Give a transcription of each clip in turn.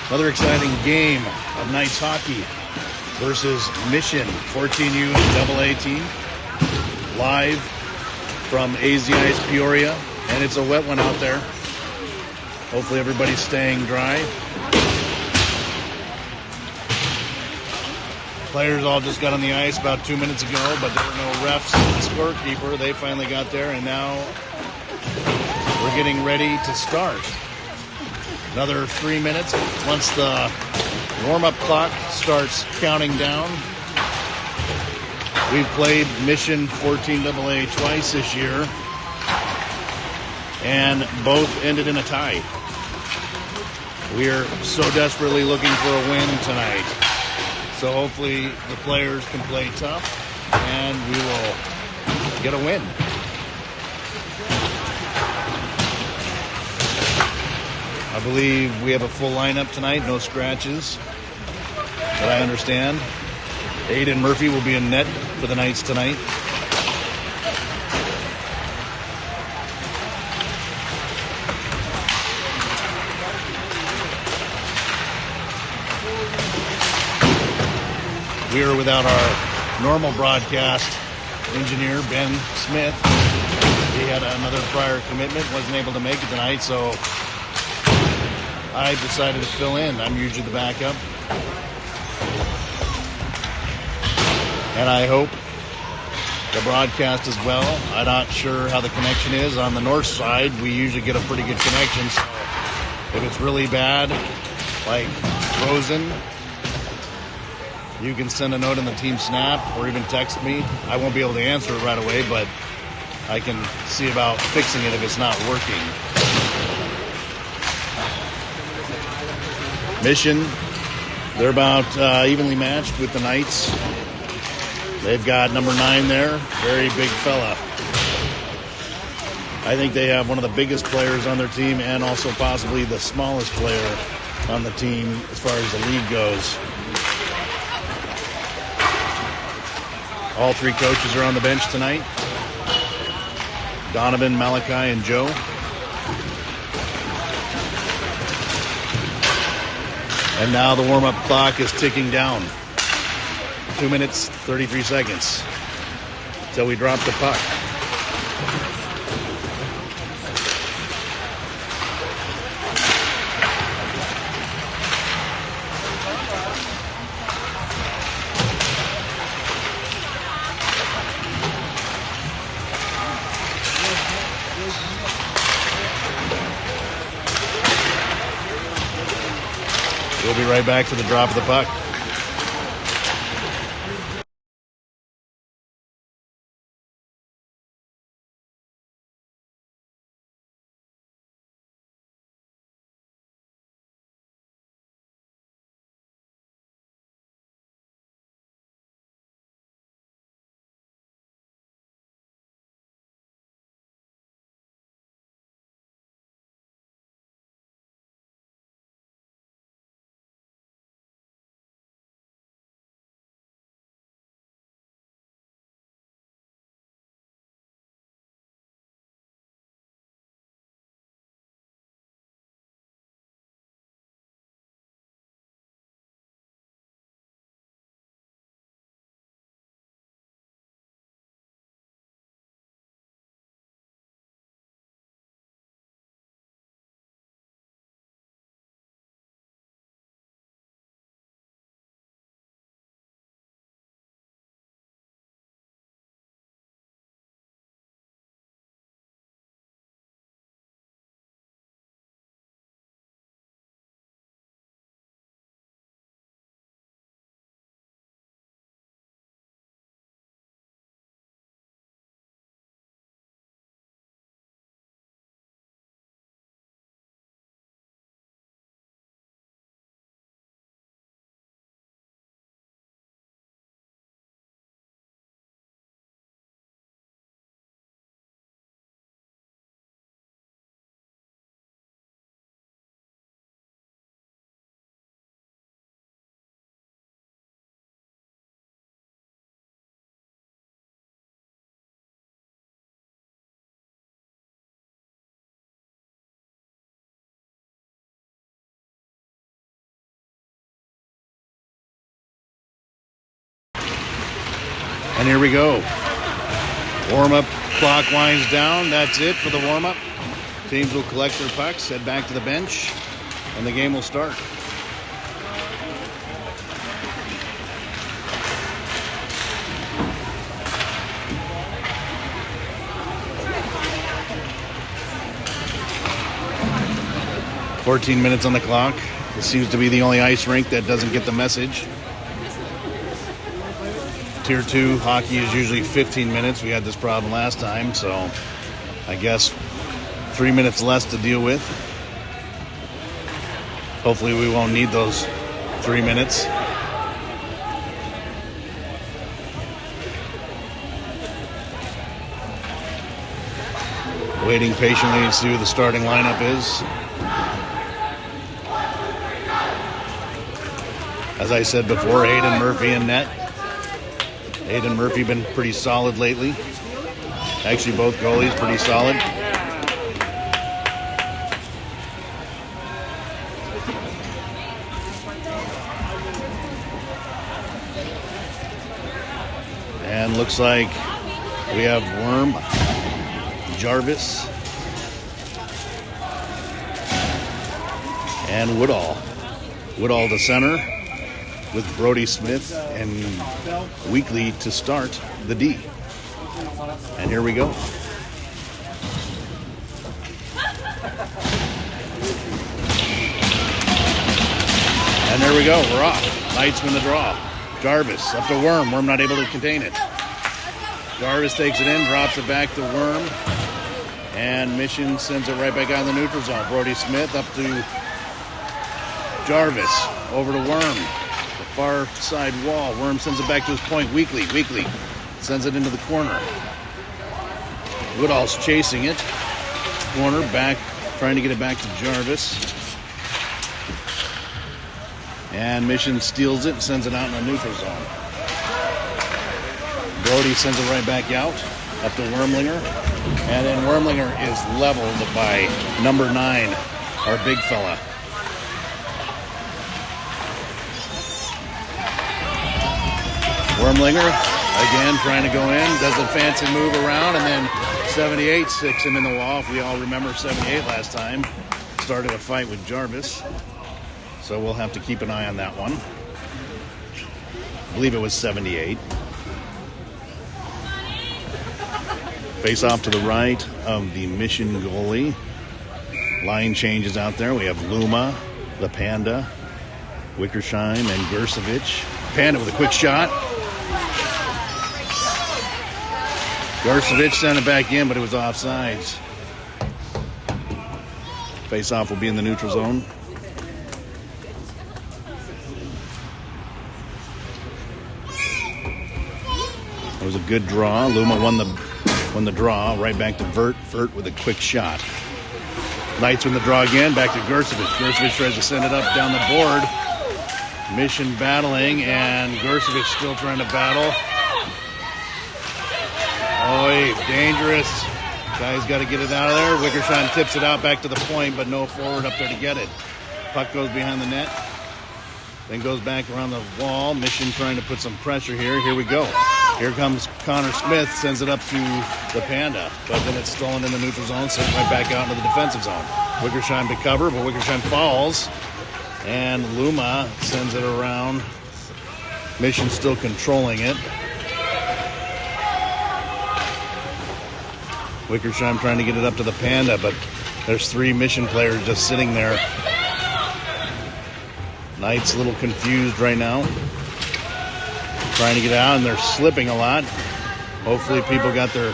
Another exciting game of Knights hockey versus Mission 14U AA team. Live from AZ Ice Peoria, and it's a wet one out there. Hopefully everybody's staying dry. Players all just got on the ice about 2 minutes ago, but there were no refs and scorekeeper. They finally got there, and now we're getting ready to start. Another 3 minutes. Once the warm-up clock starts counting down. We've played Mission 14AA twice this year, and both ended in a tie. We are so desperately looking for a win tonight. So hopefully the players can play tough, and we will get a win. I believe we have a full lineup tonight, no scratches, that I understand. Aiden Murphy will be in net for the Knights tonight. We are without our normal broadcast engineer, Ben Smith. He had another prior commitment, wasn't able to make it tonight, so I decided to fill in. I'm usually the backup. And I hope the broadcast as well. I'm not sure how the connection is. On the north side, we usually get a pretty good connection. So if it's really bad, like frozen, you can send a note in the team snap or even text me. I won't be able to answer it right away, but I can see about fixing it if it's not working. Mission, they're about evenly matched with the Knights. They've got number 9 there, very big fella. I think they have one of the biggest players on their team and also possibly the smallest player on the team as far as the league goes. All 3 coaches are on the bench tonight. Donovan, Malachi, and Joe. And now the warm-up clock is ticking down. 2 minutes, 33 seconds till we drop the puck. We'll be right back to the drop of the puck. And here we go. Warm-up clock winds down. That's it for the warm-up. Teams will collect their pucks, head back to the bench, and the game will start. "14 minutes on the clock. This seems to be the only ice rink that doesn't get the message. Tier 2 hockey is usually 15 minutes. We had this problem last time, so I guess 3 minutes less to deal with. Hopefully we won't need those 3 minutes. Waiting patiently to see who the starting lineup is. As I said before, Hayden Murphy in net. Hayden Murphy been pretty solid lately. Actually, both goalies pretty solid. And looks like we have Worm, Jarvis, and Woodall. Woodall to center, with Brody Smith and Weekly to start the D. And here we go. And there we go, we're off. Knights win the draw. Jarvis up to Worm. Worm not able to contain it. Jarvis takes it in, drops it back to Worm. And Mission sends it right back out in the neutral zone. Brody Smith up to Jarvis. Over to Worm. Far side wall. Worm sends it back to his point. Weekly sends it into the corner. Woodall's chasing it. Corner back, trying to get it back to Jarvis. And Mission steals it and sends it out in the neutral zone. Brody sends it right back out, up to Wormlinger. And then Wormlinger is leveled by number 9, our big fella. Wormlinger, again, trying to go in, does a fancy move around, and then 78 sticks him in the wall. If we all remember 78 last time, started a fight with Jarvis. So we'll have to keep an eye on that one. I believe it was 78. Face off to the right of the Mission goalie. Line changes out there. We have Luma, the Panda, Wickersheim, and Gersevich. Panda with a quick shot. Gersevich sent it back in, but it was offsides. Face-off will be in the neutral zone. It was a good draw. Luma won the draw. Right back to Vert. Vert with a quick shot. Knights win the draw again. Back to Gersevich. Gersevich tries to send it up down the board. Mission battling, and Gersevich still trying to battle. Oh, dangerous. Guy's got to get it out of there. Wickersheim tips it out back to the point, but no forward up there to get it. Puck goes behind the net. Then goes back around the wall. Mission trying to put some pressure here. Here we go. Here comes Connor Smith, sends it up to the Panda. But then it's stolen in the neutral zone, sent right back out into the defensive zone. Wickersheim to cover, but Wickersheim falls. And Luma sends it around. Mission still controlling it. Wickersheim trying to get it up to the Panda, but there's 3 Mission players just sitting there. Knights a little confused right now. Trying to get out, and they're slipping a lot. Hopefully people got their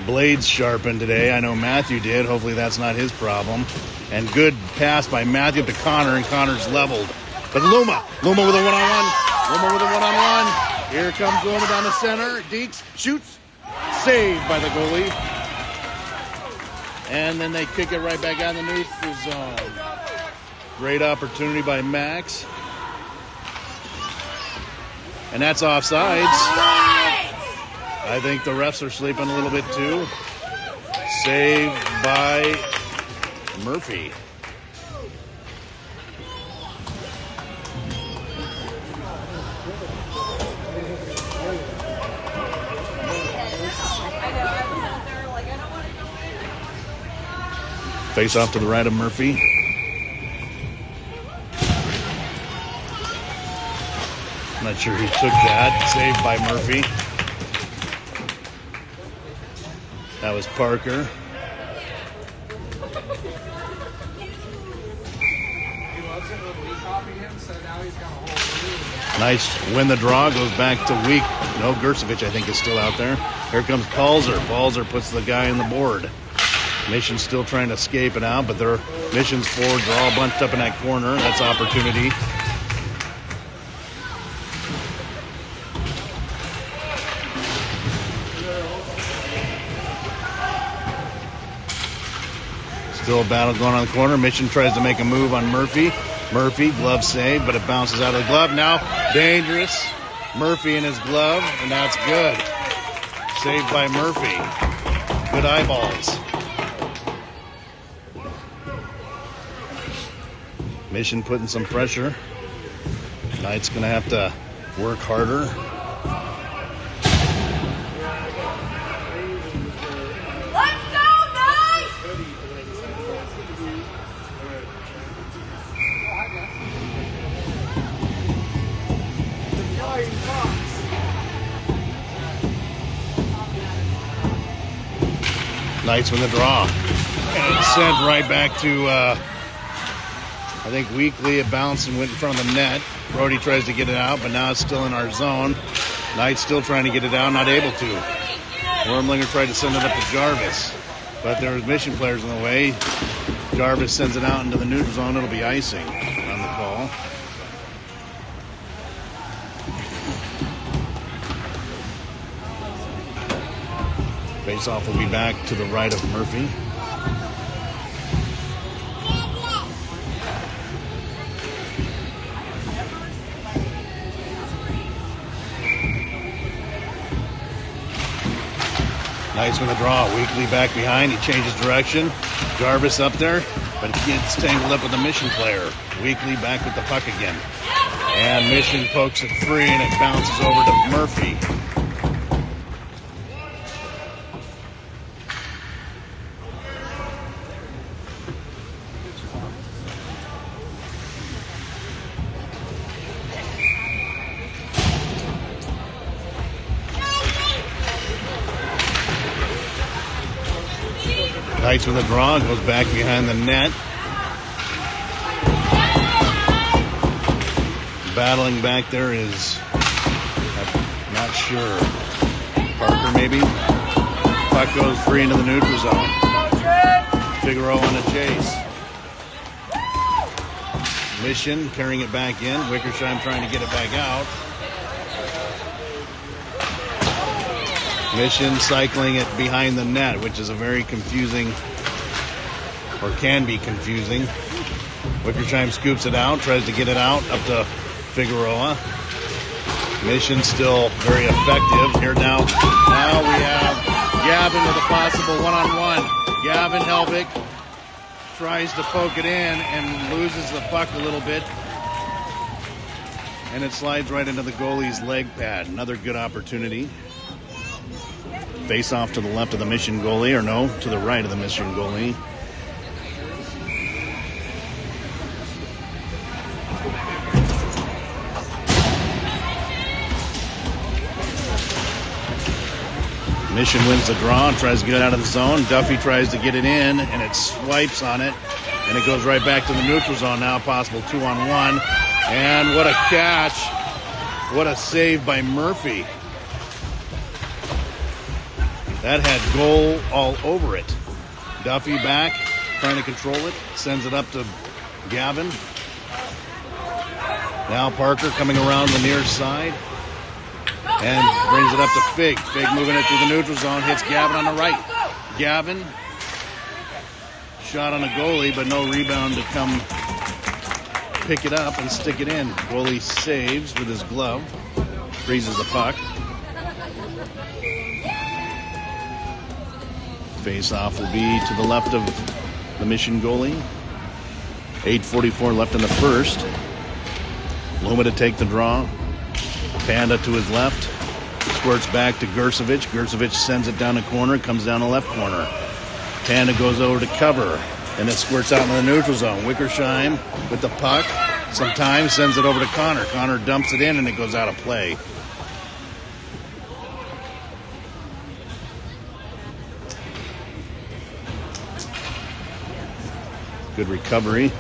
blades sharpened today. I know Matthew did. Hopefully that's not his problem. And good pass by Matthew up to Connor, and Connor's leveled. But Luma with a one-on-one. Luma with a one-on-one. Here comes Luma down the center. Deeks shoots. Saved by the goalie. And then they kick it right back out in the neutral zone. Great opportunity by Max. And that's offsides. I think the refs are sleeping a little bit too. Saved by Murphy. Face off to the right of Murphy. Not sure who took that. Saved by Murphy. That was Parker. Nice win the draw. Goes back to Wick. No, Gersovich, I think, is still out there. Here comes Palzer. Palzer puts the guy on the board. Mission still trying to escape it out, but their Mission's forwards are all bunched up in that corner. That's opportunity. Still a battle going on the corner. Mission tries to make a move on Murphy. Murphy, glove save, but it bounces out of the glove. Now, dangerous. Murphy in his glove, and that's good. Saved by Murphy. Good eyeballs. Mission putting some pressure. Knight's going to have to work harder. Let's go, Knight! Knights win the draw. And it's sent right back to, I think Weekly. It bounced and went in front of the net. Brody tries to get it out, but now it's still in our zone. Knight's still trying to get it out, not able to. Wormlinger tried to send it up to Jarvis, but there was Mission players in the way. Jarvis sends it out into the neutral zone. It'll be icing on the call. Face-off will be back to the right of Murphy. Nice with the draw. Weekly back behind. He changes direction. Jarvis up there, but he gets tangled up with the Mission player. Weekly back with the puck again. And Mission pokes it free, and it bounces over to Murphy. Knights with a draw, goes back behind the net. Battling back there is, I'm not sure, Parker maybe. Puck goes free into the neutral zone. Figueroa on a chase. Mission carrying it back in. Wickersheim trying to get it back out. Mission cycling it behind the net, which is a very confusing, or can be confusing. Wickersheim scoops it out, tries to get it out up to Figueroa. Mission still very effective. Here now we have Gavin with a possible one-on-one. Gavin Helbig tries to poke it in and loses the puck a little bit. And it slides right into the goalie's leg pad. Another good opportunity. Face off to the left of the Mission goalie, or no, to the right of the Mission goalie. Mission wins the draw and tries to get it out of the zone. Duffy tries to get it in, and it swipes on it, and it goes right back to the neutral zone now, possible 2-on-1. And what a catch. What a save by Murphy. That had goal all over it. Duffy back, trying to control it. Sends it up to Gavin. Now Parker coming around the near side. And brings it up to Fig. Fig moving it through the neutral zone. Hits Gavin on the right. Gavin. Shot on a goalie, but no rebound to come pick it up and stick it in. Goalie saves with his glove. Freezes the puck. Face-off will be to the left of the Mission goalie. 8:44 left in the first. Loma to take the draw. Panda to his left. Squirts back to Gersovich. Gersovich sends it down the corner. Comes down the left corner. Panda goes over to cover. And it squirts out in the neutral zone. Wickersheim with the puck. Sometimes sends it over to Connor. Connor dumps it in and it goes out of play. Good recovery.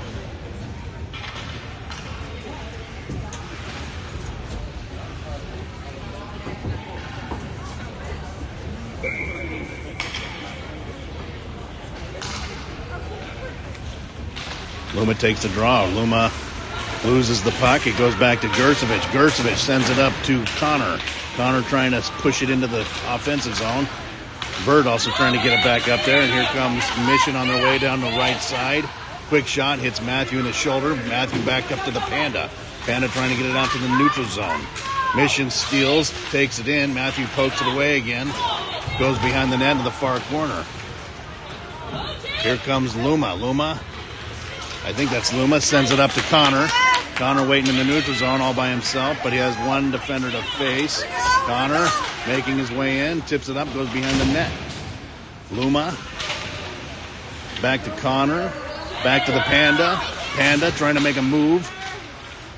Luma takes the draw. Luma loses the puck. It goes back to Gersovic. Gersovic sends it up to Connor. Connor trying to push it into the offensive zone. Bird also trying to get it back up there. And here comes Mission on their way down the right side. Quick shot hits Matthew in the shoulder. Matthew back up to the Panda. Panda trying to get it out to the neutral zone. Mission steals, takes it in. Matthew pokes it away again. Goes behind the net in the far corner. Here comes Luma. Luma, I think that's Luma, sends it up to Connor. Connor waiting in the neutral zone all by himself, but he has one defender to face. Connor making his way in, tips it up, goes behind the net. Luma, back to Connor, back to the Panda. Panda trying to make a move.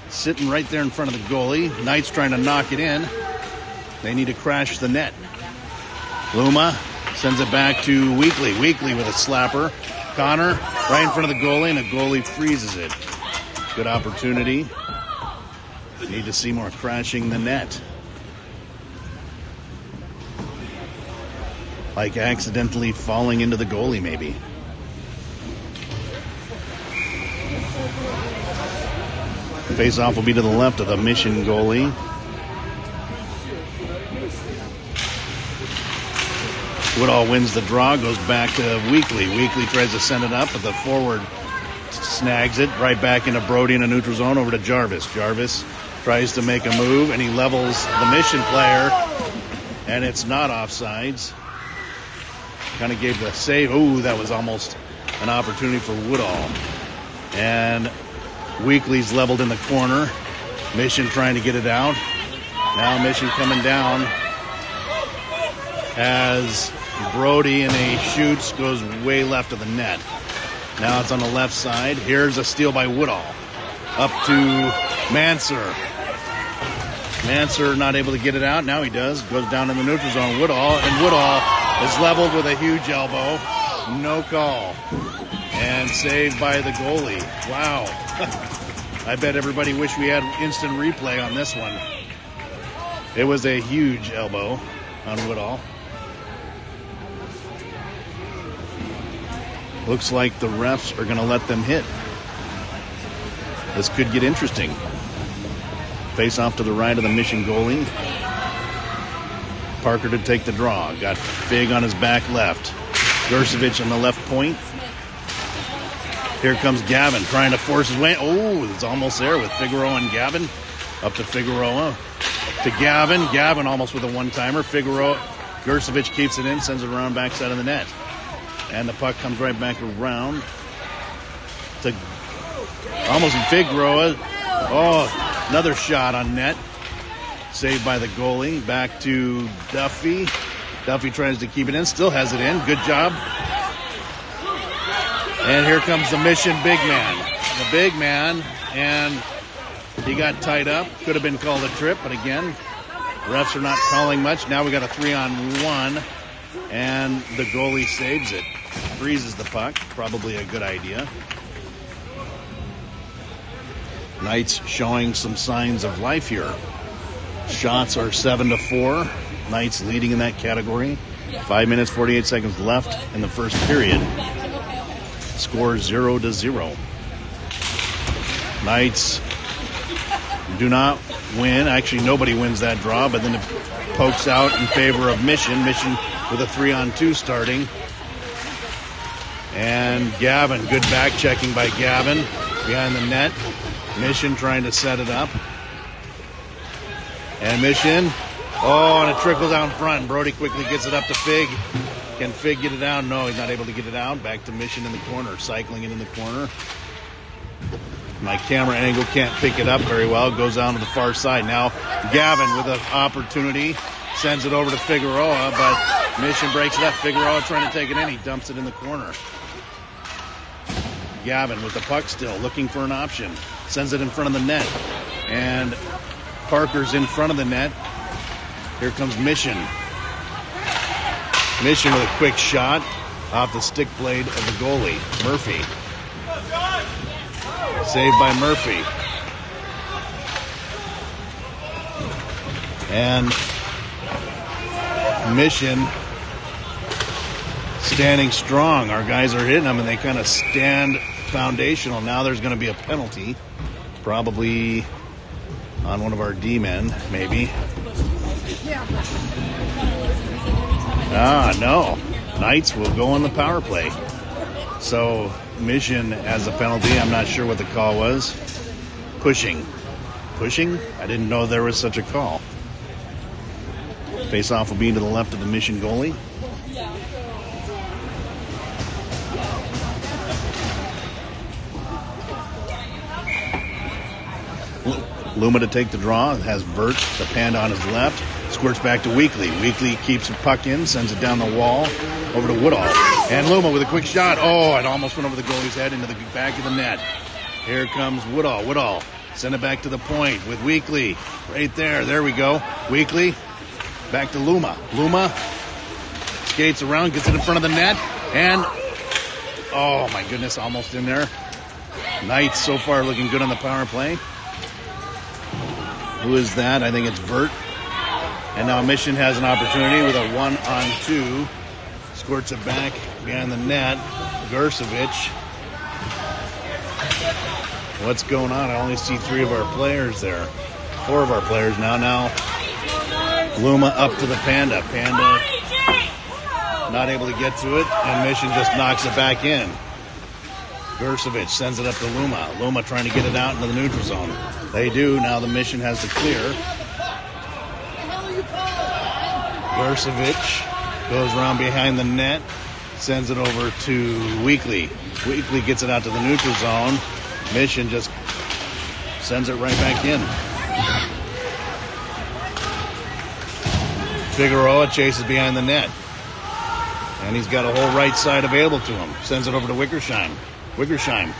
Sitting right there in front of the goalie. Knights trying to knock it in. They need to crash the net. Luma sends it back to Weekly. Weekly with a slapper. Connor right in front of the goalie, and the goalie freezes it. Good opportunity. Need to see more crashing the net. Like accidentally falling into the goalie, maybe. Face-off will be to the left of the Mission goalie. Woodall wins the draw, goes back to Weekly. Weekly tries to send it up, but the forward snags it right back into Brody in a neutral zone over to Jarvis. Jarvis tries to make a move, and he levels the Mission player, and it's not offsides. Kind of gave the save. Ooh, that was almost an opportunity for Woodall. And Weekly's leveled in the corner. Mission trying to get it out. Now Mission coming down as Brody in a shoots goes way left of the net. Now it's on the left side. Here's a steal by Woodall. Up to Manser. Manser not able to get it out. Now he does. Goes down in the neutral zone. Woodall. And Woodall is leveled with a huge elbow. No call. And saved by the goalie. Wow. I bet everybody wish we had instant replay on this one. It was a huge elbow on Woodall. Looks like the refs are going to let them hit. This could get interesting. Face off to the right of the Mission goalie. Parker to take the draw. Got Fig on his back left. Gersovic on the left point. Here comes Gavin trying to force his way. Oh, it's almost there with Figueroa and Gavin. Up to Figueroa. To Gavin. Gavin almost with a one-timer. Figueroa. Gersovic keeps it in, sends it around backside of the net. And the puck comes right back around to almost Figueroa. Oh, another shot on net. Saved by the goalie. Back to Duffy. Duffy tries to keep it in. Still has it in. Good job. And here comes the Mission big man. The big man. And he got tied up. Could have been called a trip. But again, refs are not calling much. Now we got a 3-on-1. And the goalie saves it. Freezes the puck. Probably a good idea. Knights showing some signs of life here. Shots are 7-4. Knights leading in that category. 5 minutes, 48 seconds left in the first period. Score 0-0. Knights do not win. Actually, nobody wins that draw, but then it pokes out in favor of Mission. Mission with a 3-on-2 starting. And Gavin, good back checking by Gavin behind the net. Mission trying to set it up. And Mission, oh, and it trickles out in front. Brody quickly gets it up to Fig. Can Fig get it out? No, he's not able to get it out. Back to Mission in the corner, cycling it in the corner. My camera angle can't pick it up very well. It goes out to the far side. Now Gavin with an opportunity. Sends it over to Figueroa, but Mission breaks it up. Figueroa trying to take it in. He dumps it in the corner. Gavin with the puck still, looking for an option. Sends it in front of the net. And Parker's in front of the net. Here comes Mission. Mission with a quick shot off the stick blade of the goalie, Murphy. Saved by Murphy. And Mission standing strong. Our guys are hitting them, and they kind of stand foundational. Now there's going to be a penalty, probably on one of our D-men, maybe. No. Knights will go on the power play. So Mission has a penalty. I'm not sure what the call was. Pushing? I didn't know there was such a call. Face-off will be to the left of the Mission goalie. Luma to take the draw. It has Vert, the panda on his left. Squirts back to Weekly. Weekly keeps the puck in, sends it down the wall over to Woodall. And Luma with a quick shot. Oh, it almost went over the goalie's head into the back of the net. Here comes Woodall. Woodall send it back to the point with Weekly. Right there. There we go. Weekly back to Luma. Luma skates around, gets it in front of the net. And, oh my goodness, almost in there. Knights so far looking good on the power play. Who is that? I think it's Vert. And now Mission has an opportunity with a 1-on-2. Squirts it back behind the net. Gursevich. What's going on? I only see 3 of our players there. 4 of our players now. Now Luma up to the Panda. Panda not able to get to it, and Mission just knocks it back in. Gursevich sends it up to Luma. Luma trying to get it out into the neutral zone. They do. Now the Mission has to clear. Gursevich goes around behind the net, sends it over to Weekly. Weekly gets it out to the neutral zone. Mission just sends it right back in. Figueroa chases behind the net. And he's got a whole right side available to him. Sends it over to Wickersheim. Wickersheim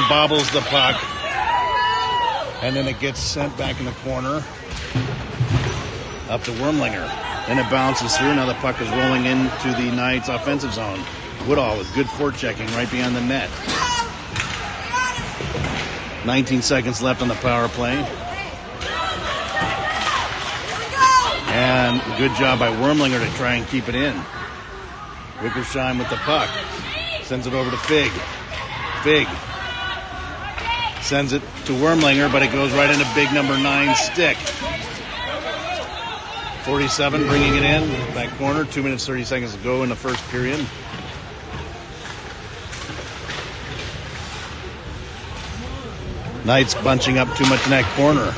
bobbles the puck. And then it gets sent back in the corner. Up to Wormlinger. Then it bounces through. Now the puck is rolling into the Knights' offensive zone. Woodall with good forechecking right behind the net. 19 seconds left on the power play. And good job by Wormlinger to try and keep it in. Wickersheim with the puck. Sends it over to Fig. Fig sends it to Wormlinger, but it goes right into big number 9 stick. 47 bringing it in. Back corner. 2 minutes, 30 seconds to go in the first period. Knights bunching up too much in that corner.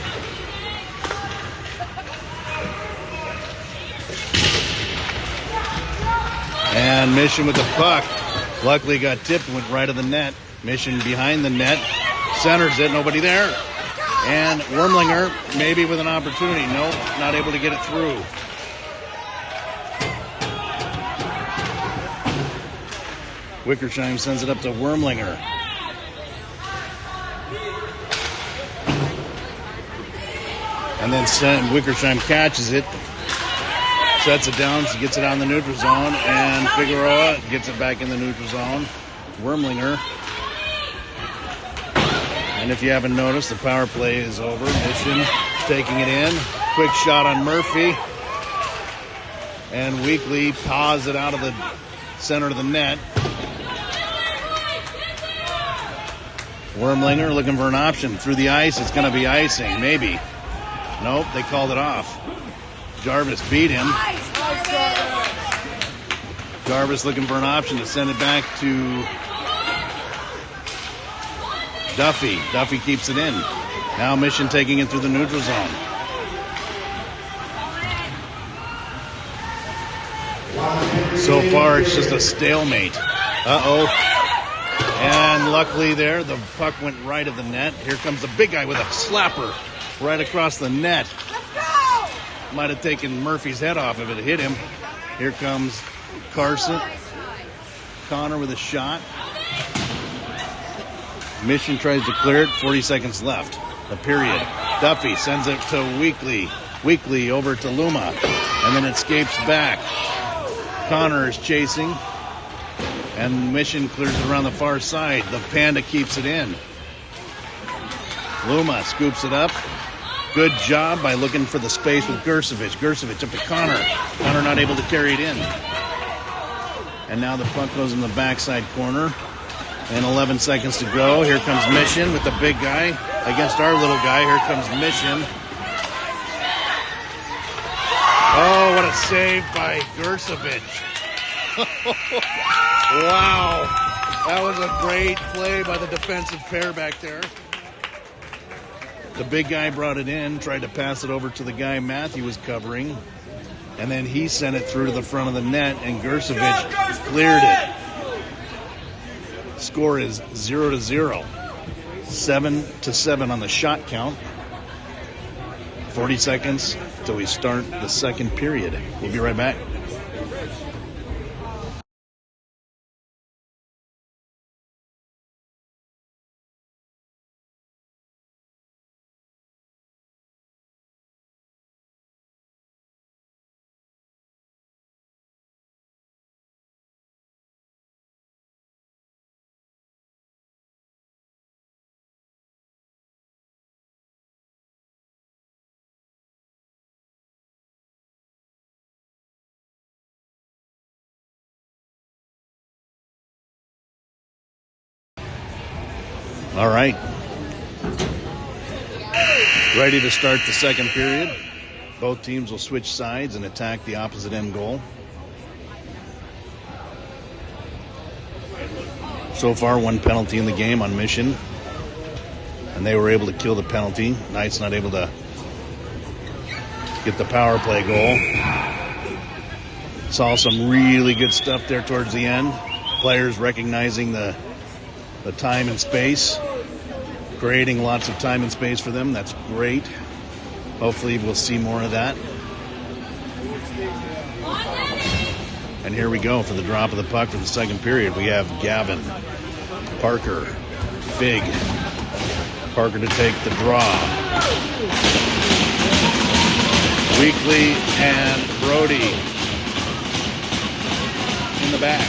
And Mission with the puck. Luckily got tipped, went right of the net. Mission behind the net. Centers it, nobody there. And Wormlinger maybe with an opportunity. Nope, not able to get it through. Wickersheim sends it up to Wormlinger. And then Wickersheim catches it. Sets it down, so gets it out in the neutral zone, and Figueroa gets it back in the neutral zone. Wormlinger. And if you haven't noticed, the power play is over. Mission taking it in. Quick shot on Murphy. And Weekly paws it out of the center of the net. Wormlinger looking for an option. Through the ice, it's going to be icing, maybe. Nope, they called it off. Jarvis beat him. Jarvis looking for an option to send it back to Duffy. Duffy keeps it in. Now Mission taking it through the neutral zone. So far, it's just a stalemate. Uh-oh. And luckily there, the puck went right of the net. Here comes the big guy with a slapper right across the net. Might have taken Murphy's head off if it hit him. Here comes Connor with a shot. Mission tries to clear it. 40 seconds left. The period. Duffy sends it to Weekly. Weekly over to Luma. And then it escapes back. Connor is chasing. And Mission clears it around the far side. The Panda keeps it in. Luma scoops it up. Good job by looking for the space with Gersevich. Gersevich up to Connor. Connor not able to carry it in. And now the puck goes in the backside corner. And 11 seconds to go. Here comes Mission with the big guy against our little guy. Here comes Mission. Oh, what a save by Gersevich. Wow. That was a great play by the defensive pair back there. The big guy brought it in, tried to pass it over to the guy Matthew was covering. And then he sent it through to the front of the net, and Gersevich cleared it. Score is 0-0. 7-7 on the shot count. 40 seconds till we start the second period. We'll be right back. All right. Ready to start the second period. Both teams will switch sides and attack the opposite end goal. So far, one penalty in the game on Mission. And they were able to kill the penalty. Knight's not able to get the power play goal. Saw some really good stuff there towards the end. Players recognizing the time and space, creating lots of time and space for them. That's great. Hopefully we'll see more of that. And here we go for the drop of the puck for the second period. We have Gavin, Parker, Fig. Parker to take the draw. Weekly and Brody in the back.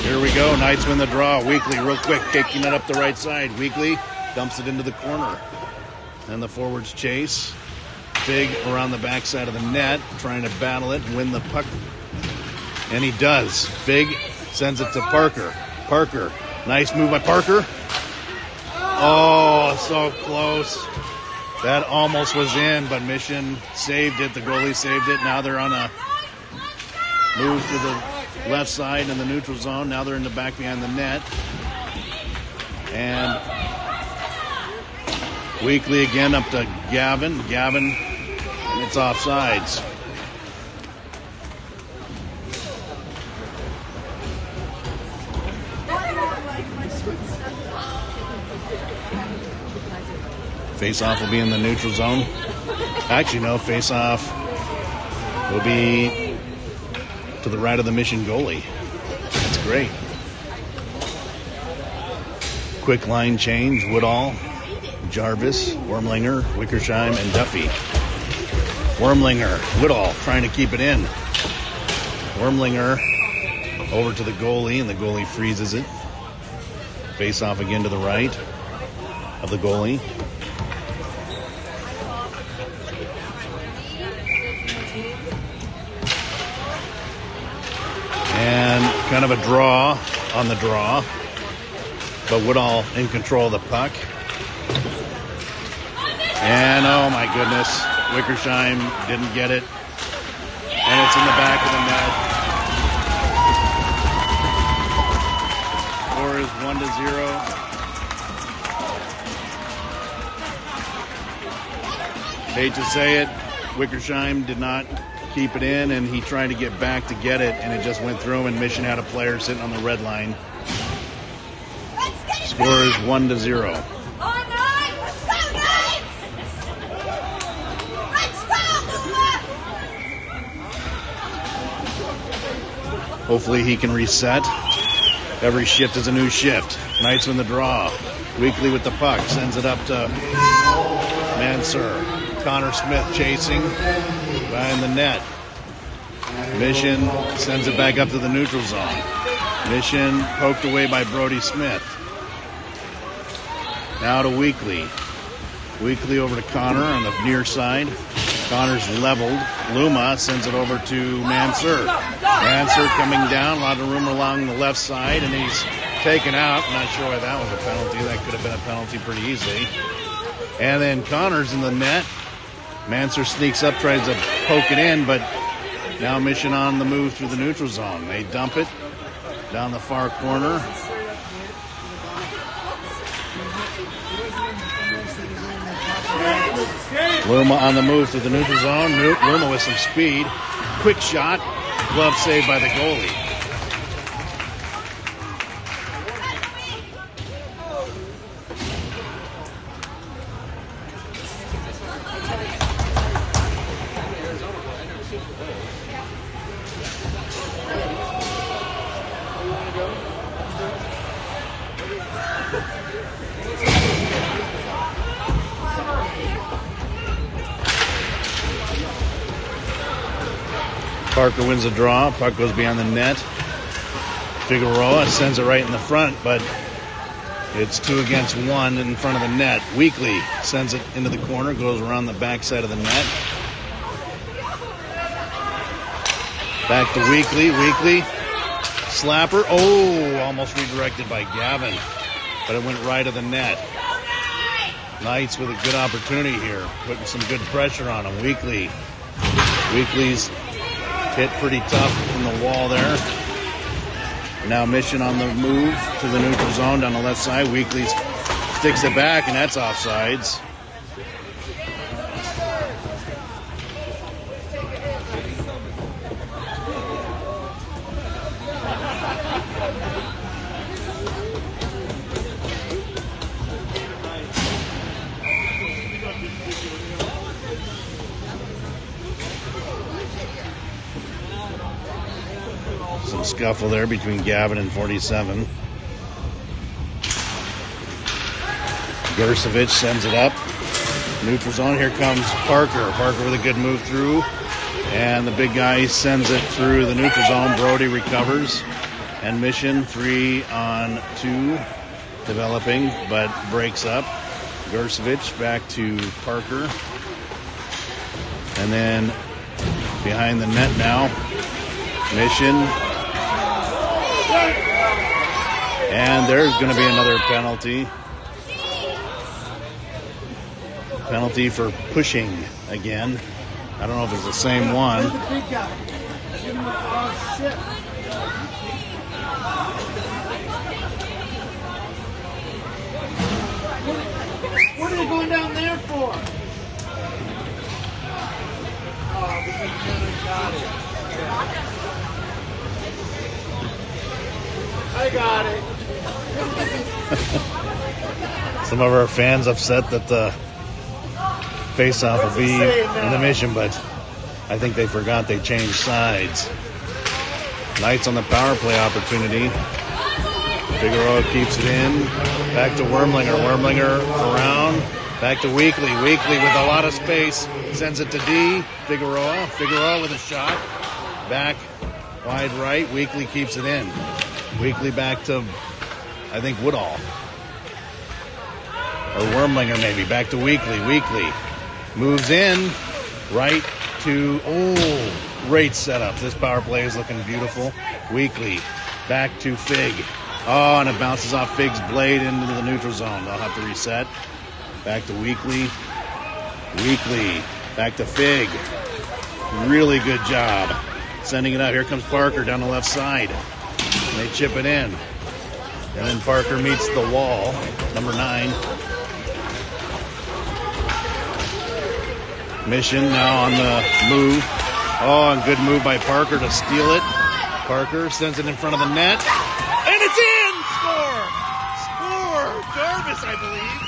Here we go. Knights win the draw. Weekly real quick, kicking it up the right side. Weekly dumps it into the corner. And the forwards chase. Fig around the backside of the net, trying to battle it and win the puck. And he does. Fig sends it to Parker. Parker. Nice move by Parker. Oh, so close. That almost was in, but Mission saved it. The goalie saved it. Now they're on a move to the left side in the neutral zone. Now they're in the back behind the net. And Weekly again up to Gavin. Gavin, and it's offsides. Face-off will be in the neutral zone. Actually, no, face-off will be to the right of the Mission goalie. That's great. Quick line change. Woodall, Jarvis, Wormlinger, Wickersheim, and Duffy. Wormlinger, Woodall trying to keep it in. Wormlinger over to the goalie, and the goalie freezes it. Face-off again to the right of the goalie. And kind of a draw on the draw. But Woodall in control of the puck. And oh my goodness, Wickersheim didn't get it. And it's in the back of the net. Score is 1-0. Hate to say it, Wickersheim did not keep it in, and he tried to get back to get it, and it just went through him, and Mission had a player sitting on the red line. Score is 1-0. Hopefully he can reset. Every shift is a new shift. Knights win the draw. Weekly with the puck. Sends it up to Mansur. Connor Smith chasing behind the net. Mission sends it back up to the neutral zone. Mission poked away by Brody Smith. Now to Weekly. Weekly over to Connor on the near side. Connor's leveled. Luma sends it over to Mansur. Mansur coming down. A lot of room along the left side, and he's taken out. I'm not sure why that was a penalty. That could have been a penalty pretty easily. And then Connor's in the net. Mansur sneaks up, tries to poke it in, but now Mission on the move through the neutral zone. They dump it down the far corner. Luma on the move through the neutral zone. Luma with some speed. Quick shot. Glove saved by the goalie. Parker wins the draw. Puck goes beyond the net. Figueroa sends it right in the front, but it's 2 against 1 in front of the net. Weekly sends it into the corner, goes around the backside of the net. Back to Weekly. Weekly. Slapper. Oh, almost redirected by Gavin, but it went right of the net. Knights with a good opportunity here, putting some good pressure on him. Weekly's hit pretty tough in the wall there. Now Mission on the move to the neutral zone down the left side. Weekly sticks it back, and that's offsides. Some scuffle there between Gavin and 47. Gersevich sends it up. Neutral zone. Here comes Parker. Parker with a good move through. And the big guy sends it through the neutral zone. Brody recovers. And Mission 3-on-2. Developing, but breaks up. Gersevich back to Parker. And then behind the net now. Mission. And there's going to be another penalty. Penalty for pushing again. I don't know if it's the same one. What are you going down there for? Oh, because you got it. I got it. Some of our fans upset that the face-off will be in the Mission, but I think they forgot they changed sides. Knights on the power play opportunity. Figueroa keeps it in. Back to Wormlinger. Wormlinger around. Back to Weekly. Weekly with a lot of space. Sends it to D. Figueroa. Figueroa with a shot. Back wide right. Weekly keeps it in. Weekly back to, I think, Woodall. Or Wormlinger maybe. Back to Weekly. Weekly moves in. Right to, great setup. This power play is looking beautiful. Weekly back to Fig. Oh, and it bounces off Fig's blade into the neutral zone. They'll have to reset. Back to Weekly. Weekly back to Fig. Really good job sending it out. Here comes Parker down the left side. And they chip it in. And then Parker meets the wall, number 9. Mission now on the move. Oh, and good move by Parker to steal it. Parker sends it in front of the net. And it's in! Score! Score! Jarvis, I believe.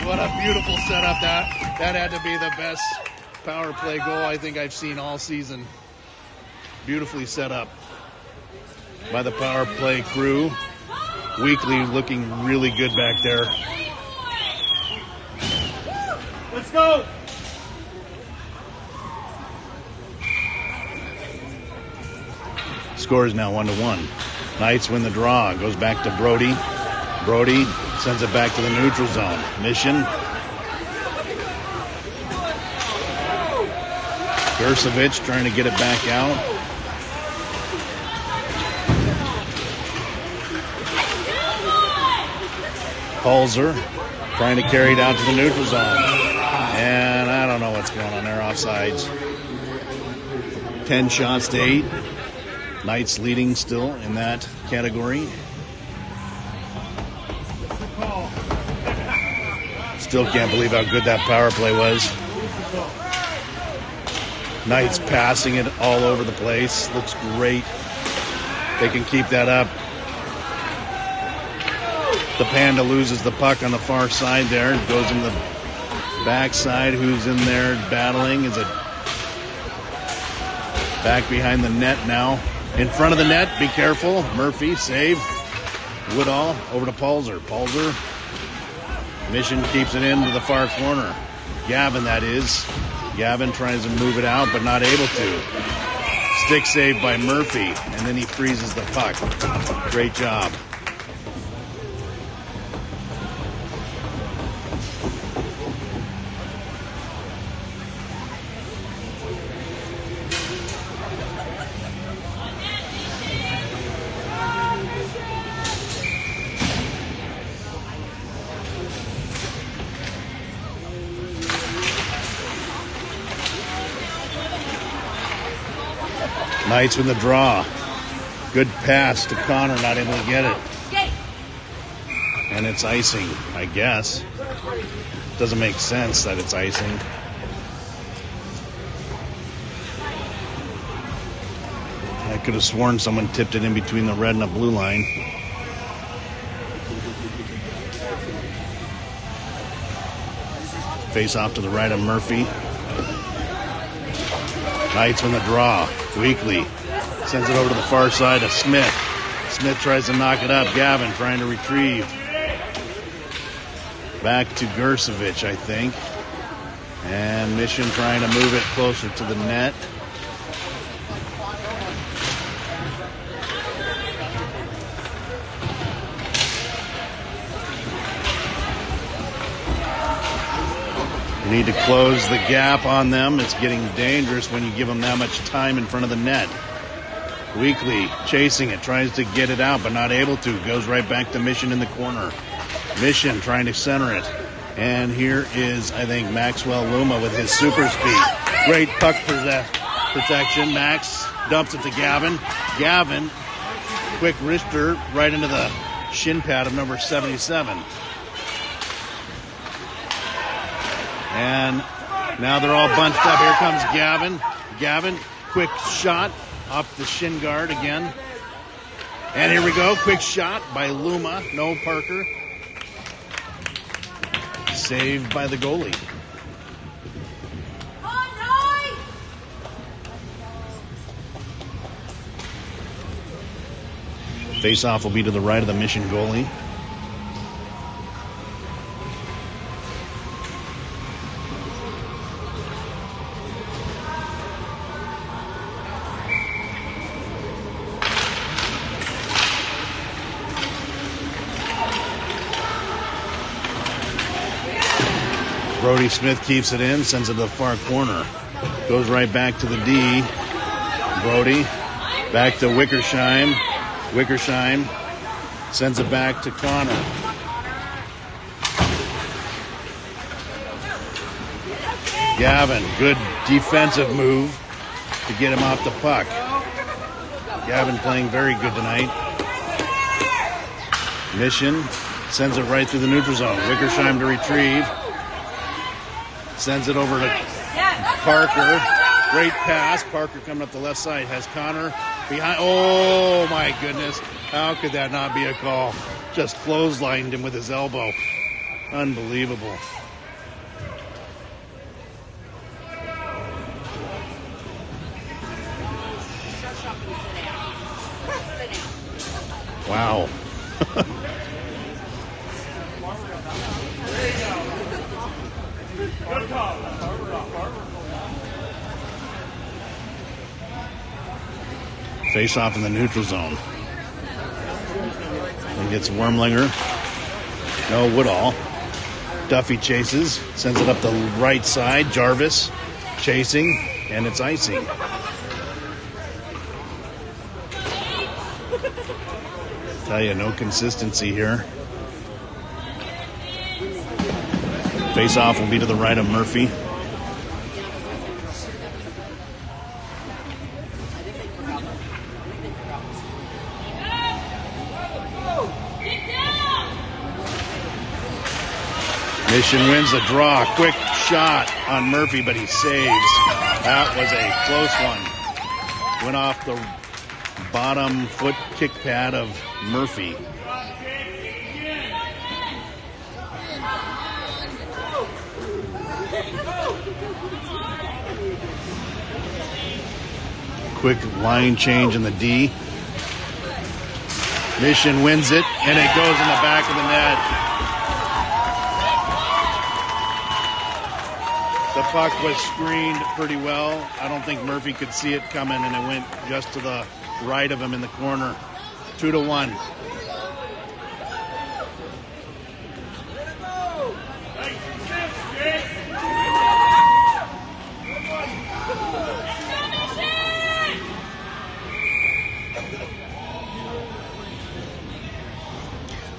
What a beautiful setup. That had to be the best power play goal I think I've seen all season. Beautifully set up by the power play crew. Weekly looking really good back there. Let's go. Score is now 1-1. Knights win the draw. Goes back to Brody. Brody sends it back to the neutral zone. Mission. Gersovich trying to get it back out. Pulser trying to carry it out to the neutral zone. And I don't know what's going on there. Offsides. 10 shots to 8. Knights leading still in that category. Still can't believe how good that power play was. Knights passing it all over the place. Looks great. They can keep that up. The Panda loses the puck on the far side there. It goes in the backside. Who's in there battling? Is it back behind the net now? In front of the net. Be careful. Murphy, save. Woodall over to Pulser. Pulser. Mission keeps it into the far corner. Gavin, that is. Gavin tries to move it out, but not able to. Stick save by Murphy, and then he freezes the puck. Great job. Knights win the draw. Good pass to Connor, not able to get it. And it's icing, I guess. Doesn't make sense that it's icing. I could have sworn someone tipped it in between the red and the blue line. Face off to the right of Murphy. Knights win the draw. Weekly sends it over to the far side of Smith. Smith tries to knock it up. Gavin trying to retrieve. Back to Gersovich, I think. And Mission trying to move it closer to the net. You need to close the gap on them. It's getting dangerous when you give them that much time in front of the net. Weekly chasing it, tries to get it out, but not able to. Goes right back to Mission in the corner. Mission trying to center it. And here is, I think, Maxwell Luma with his super speed. Great puck protection. Max dumps it to Gavin. Gavin, quick wrister right into the shin pad of number 77. And now they're all bunched up. Here comes Gavin. Gavin, quick shot off the shin guard again. And here we go. Quick shot by Luma. No Parker. Saved by the goalie. Face-off will be to the right of the Mission goalie. Brody Smith keeps it in, sends it to the far corner. Goes right back to the D. Brody back to Wickersheim. Wickersheim sends it back to Connor. Gavin, good defensive move to get him off the puck. Gavin playing very good tonight. Mission sends it right through the neutral zone. Wickersheim to retrieve. Sends it over to Parker. Great pass. Parker coming up the left side. Has Connor behind. Oh, my goodness. How could that not be a call? Just clotheslined him with his elbow. Unbelievable. Wow. Face off in the neutral zone. And gets Wormlinger. No, Woodall. Duffy chases, sends it up the right side. Jarvis chasing, and it's icing. Tell you, no consistency here. Face off will be to the right of Murphy. Mission wins the draw. Quick shot on Murphy, but he saves. That was a close one. Went off the bottom foot kick pad of Murphy. Quick line change in the D. Mission wins it, and it goes in the back of the net. The puck was screened pretty well. I don't think Murphy could see it coming, and it went just to the right of him in the corner. 2-1.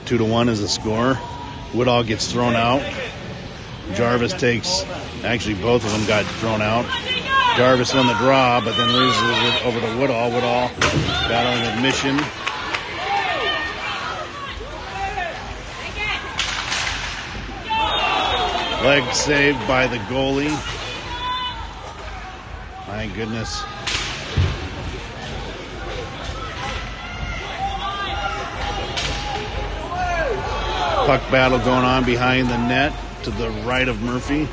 Two to 1 is the score. Woodall gets thrown out. Jarvis takes, actually both of them got thrown out. Jarvis won the draw, but then loses it over to Woodall. Woodall battling with Mission. Leg saved by the goalie. My goodness. Puck battle going on behind the net to the right of Murphy.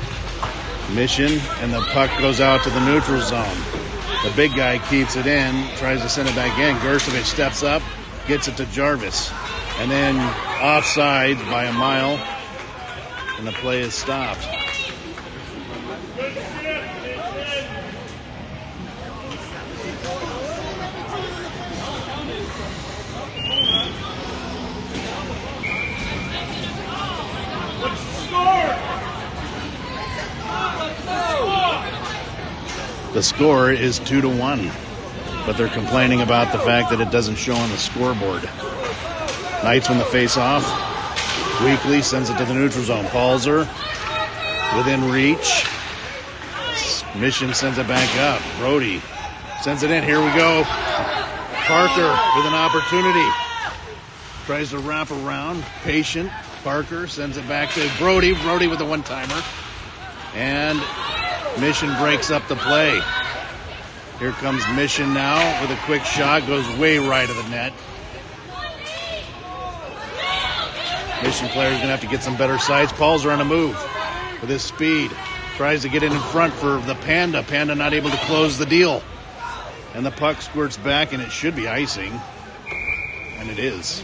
Mission, and the puck goes out to the neutral zone. The big guy keeps it in, tries to send it back in. Gersovich steps up, gets it to Jarvis. And then offside by a mile, and the play is stopped. The score is 2-1, but they're complaining about the fact that it doesn't show on the scoreboard. Knights win the face-off. Weekly sends it to the neutral zone. Palzer within reach. Mission sends it back up. Brody sends it in. Here we go. Parker with an opportunity. Tries to wrap around. Patient. Parker sends it back to Brody. Brody with a one-timer. And Mission breaks up the play. Here comes Mission now with a quick shot. Goes way right of the net. Mission player's going to have to get some better sights. Paul's on a move with his speed. Tries to get it in front for the Panda. Panda not able to close the deal. And the puck squirts back, and it should be icing. And it is.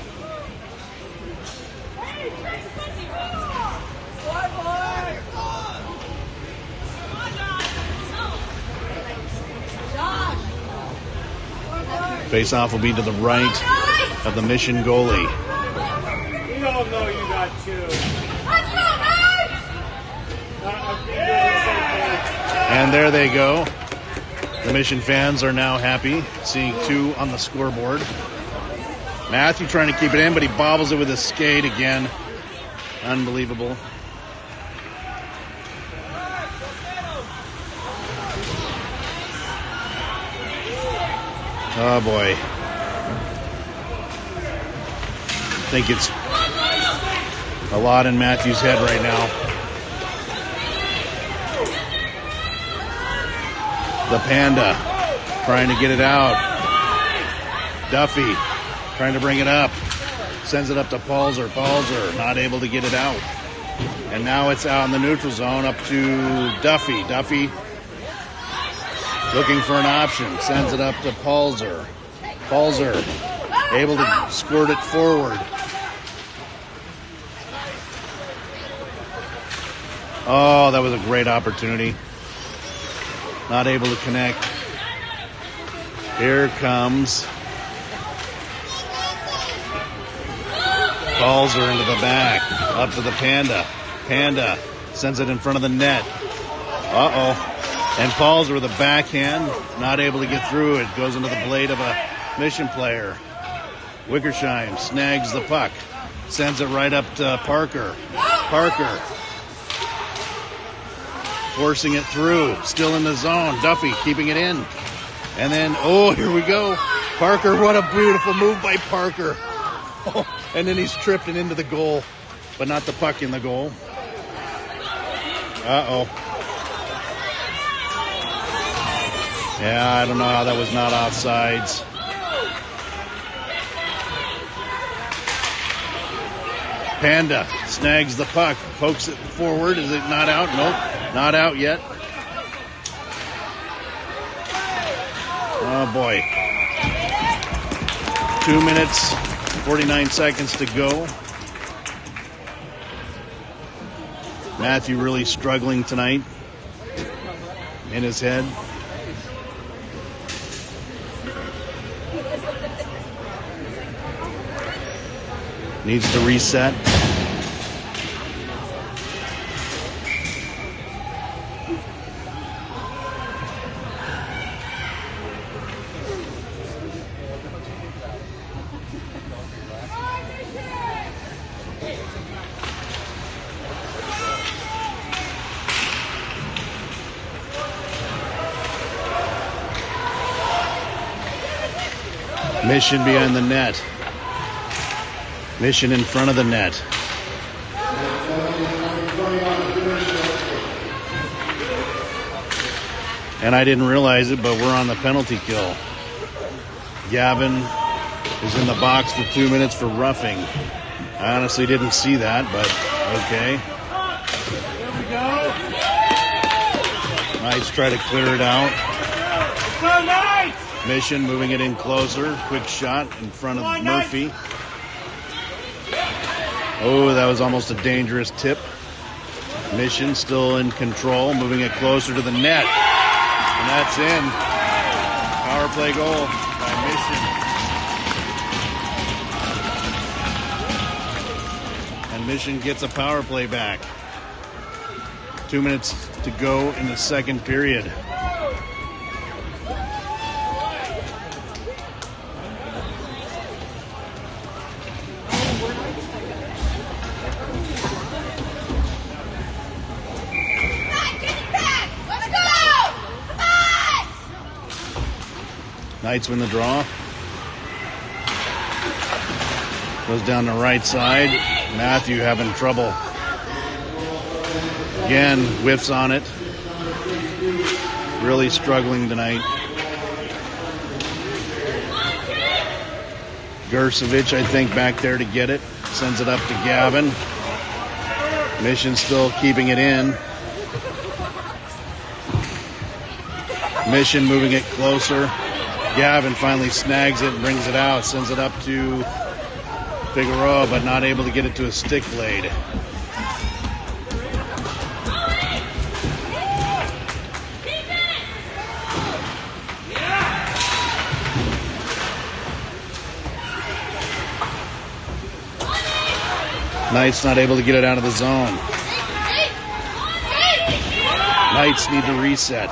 Face-off will be to the right of the Mission goalie. We all know you got two. And there they go. The Mission fans are now happy, seeing two on the scoreboard. Matthew trying to keep it in, but he bobbles it with his skate again. Unbelievable. Oh, boy. I think it's a lot in Matthew's head right now. The Panda trying to get it out. Duffy trying to bring it up. Sends it up to Palzer. Palzer not able to get it out. And now it's out in the neutral zone up to Duffy. Duffy Looking for an option. Sends it up to Palzer. Palzer able to squirt it forward. Oh, that was a great opportunity. Not able to connect. Here comes Palzer into the back. Up to the Panda. Panda sends it in front of the net. Uh-oh. And Palzer with a backhand. Not able to get through. It goes into the blade of a Mission player. Wickersheim snags the puck. Sends it right up to Parker. Parker forcing it through. Still in the zone. Duffy keeping it in. And then, oh, here we go. Parker, what a beautiful move by Parker. Oh, and then he's tripped and into the goal. But not the puck in the goal. Uh-oh. Yeah, I don't know how that was not offsides. Panda snags the puck, pokes it forward. Is it not out? Nope, not out yet. Oh boy. 2 minutes, 49 seconds to go. Matthew really struggling tonight in his head. Needs to reset. Mission behind the net. Mission in front of the net. And I didn't realize it, but we're on the penalty kill. Gavin is in the box for 2 minutes for roughing. I honestly didn't see that, but okay. Here we go. Knights try to clear it out. Go Knights! Mission moving it in closer. Quick shot in front of Murphy. Oh, that was almost a dangerous tip. Mission still in control, moving it closer to the net. And that's in. Power play goal by Mission. And Mission gets a power play back. 2 minutes to go in the second period. Knights win the draw. Goes down the right side. Matthew having trouble. Again, whiffs on it. Really struggling tonight. Gersevich, I think, back there to get it. Sends it up to Gavin. Mission still keeping it in. Mission moving it closer. Gavin finally snags it and brings it out. Sends it up to Figueroa, but not able to get it to a stick blade. Knights not able to get it out of the zone. Knights need to reset.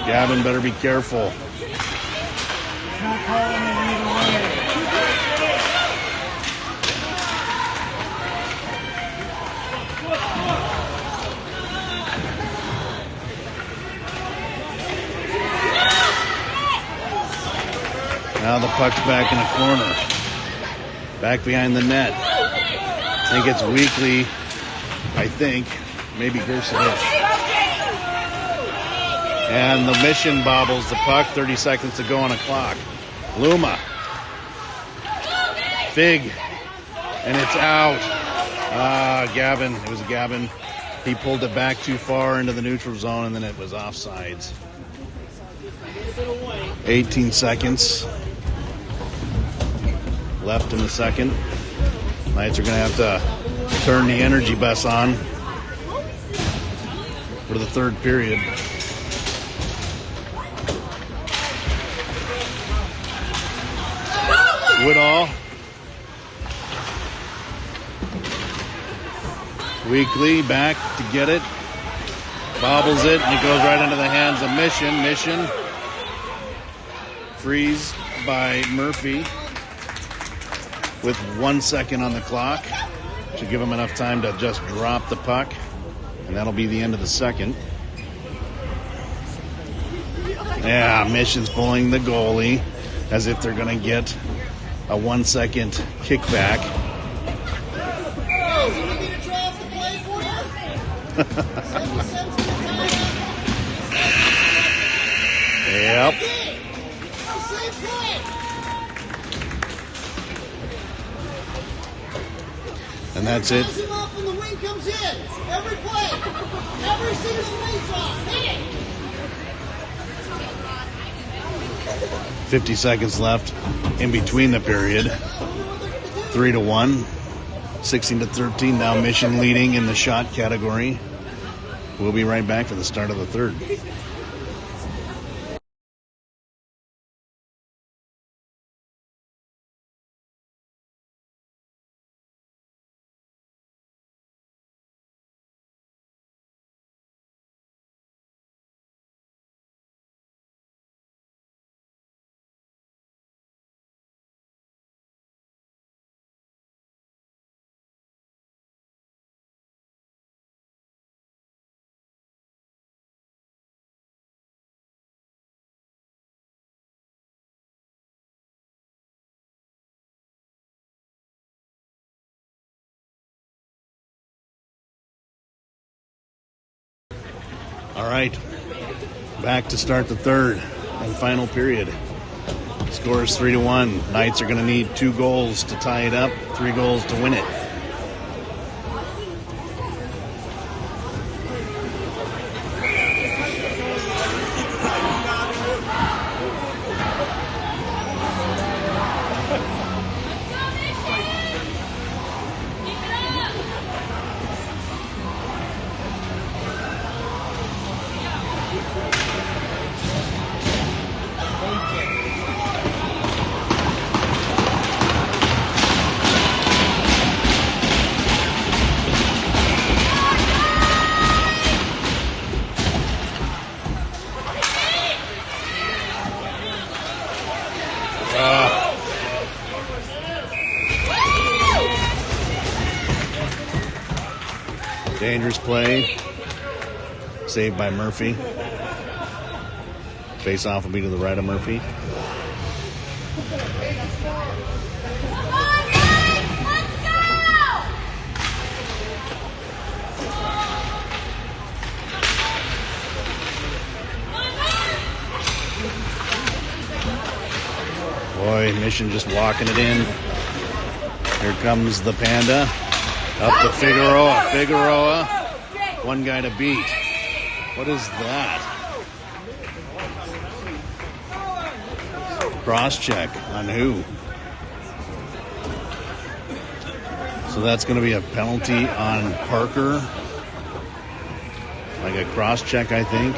Gavin better be careful. Not calling it either way. Now the puck's back in a corner. Back behind the net. I think it's Weekly. I think. Maybe Gersevich. And the Mission bobbles the puck. 30 seconds to go on a clock. Luma. Fig. And it's out. Gavin. It was Gavin. He pulled it back too far into the neutral zone, and then it was offsides. 18 seconds left in the second. Knights are going to have to turn the energy bus on for the third period. Woodall. Weekly back to get it. Bobbles it, and it goes right into the hands of Mission. Mission freeze by Murphy with 1 second on the clock. Should give him enough time to just drop the puck, and that'll be the end of the second. Yeah, Mission's pulling the goalie as if they're going to get a 1 second kickback. Yep. And that's it. 50 seconds left in between the period. 3-1. 16-13. Now Mission leading in the shot category. We'll be right back for the start of the third. All right, back to start the third and final period. Score is 3-1. Knights are going to need 2 goals to tie it up, 3 goals to win it. Dangerous play. Saved by Murphy. Face off will be to the right of Murphy. Boy, Mission just walking it in. Here comes the Panda. Up to Figueroa. Figueroa. One guy to beat. What is that? Cross check on who? So that's going to be a penalty on Parker. Like a cross check, I think.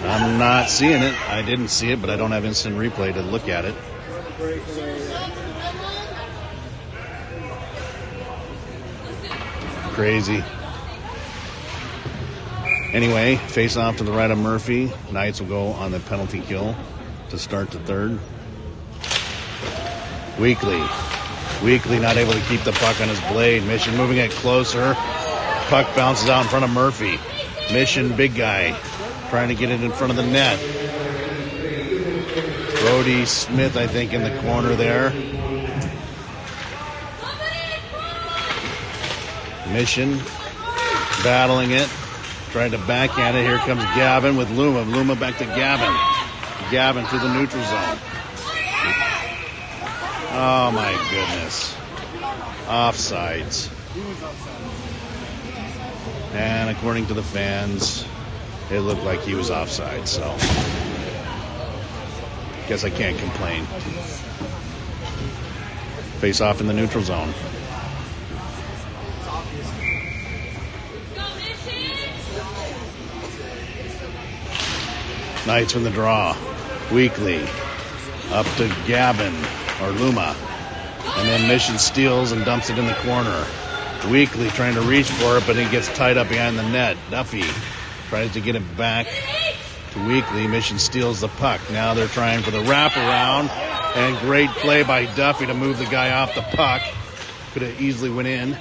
I'm not seeing it. I didn't see it, but I don't have instant replay to look at it. Crazy. Anyway, face off to the right of Murphy. Knights will go on the penalty kill to start the third. Weekly not able to keep the puck on his blade. Mission moving it closer. Puck bounces out in front of Murphy. Mission, big guy, trying to get it in front of the net. Brody Smith, I think, in the corner there. Mission battling it, trying to backhand it. Here comes Gavin with Luma. Luma back to Gavin. Gavin through the neutral zone. Oh my goodness. Offsides. And according to the fans, it looked like he was offside, so guess I can't complain. Face off in the neutral zone. Knights win the draw. Weekly up to Gavin or Luma. And then Mission steals and dumps it in the corner. Weekly trying to reach for it, but he gets tied up behind the net. Duffy tries to get it back to Weekly. Mission steals the puck. Now they're trying for the wraparound. And great play by Duffy to move the guy off the puck. Could have easily went in.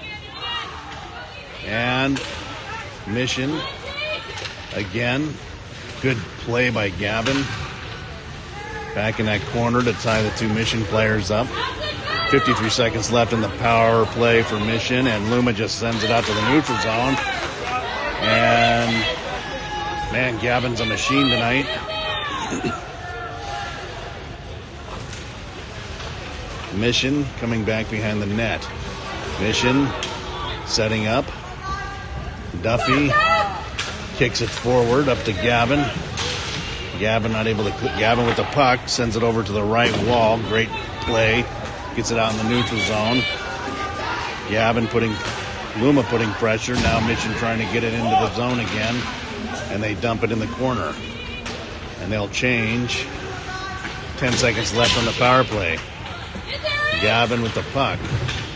And Mission again. Good play by Gavin. Back in that corner to tie the two Mission players up. 53 seconds left in the power play for Mission, and Luma just sends it out to the neutral zone. And, man, Gavin's a machine tonight. Mission coming back behind the net. Mission setting up. Duffy kicks it forward up to Gavin. Gavin not able to. Gavin with the puck sends it over to the right wall. Great play. Gets it out in the neutral zone. Gavin Luma putting pressure. Now Mission trying to get it into the zone again. And they dump it in the corner. And they'll change. 10 seconds left on the power play. Gavin with the puck.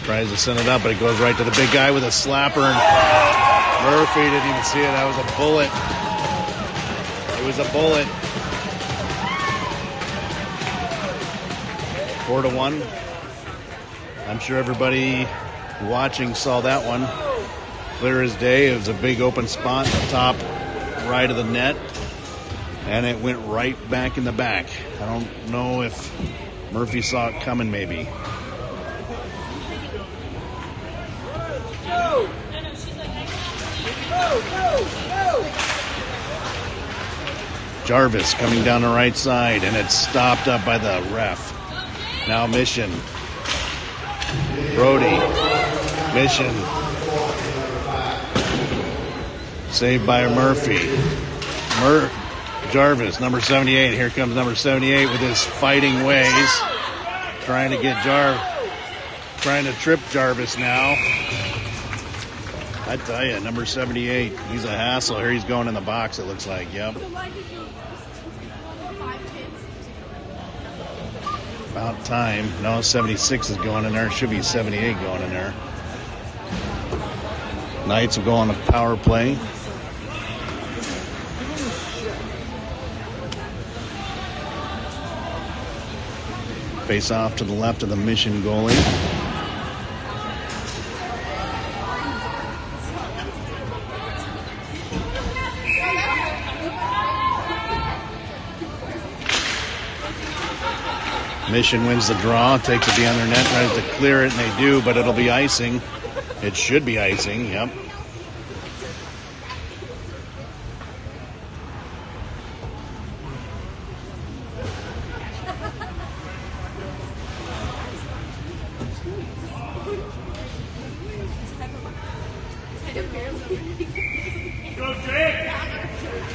Tries to send it up, but it goes right to the big guy with a slapper. And Murphy didn't even see it. That was a bullet. It was a bullet. 4-1. I'm sure everybody watching saw that one. Clear as day. It was a big open spot in the top right of the net. And it went right back in the back. I don't know if Murphy saw it coming, maybe. Jarvis coming down the right side, and it's stopped up by the ref. Now Mission. Brody. Mission. Saved by Murphy. Jarvis, number 78. Here comes number 78 with his fighting ways. Trying to trip Jarvis now. I tell you, number 78, he's a hassle. Here he's going in the box, it looks like. Yep. About time. No, 76 is going in there. Should be 78 going in there. Knights will go on a power play. Face off to the left of the Mission goalie. Mission wins the draw, takes it beyond their net, tries to clear it, and they do, but it'll be icing. It should be icing, yep.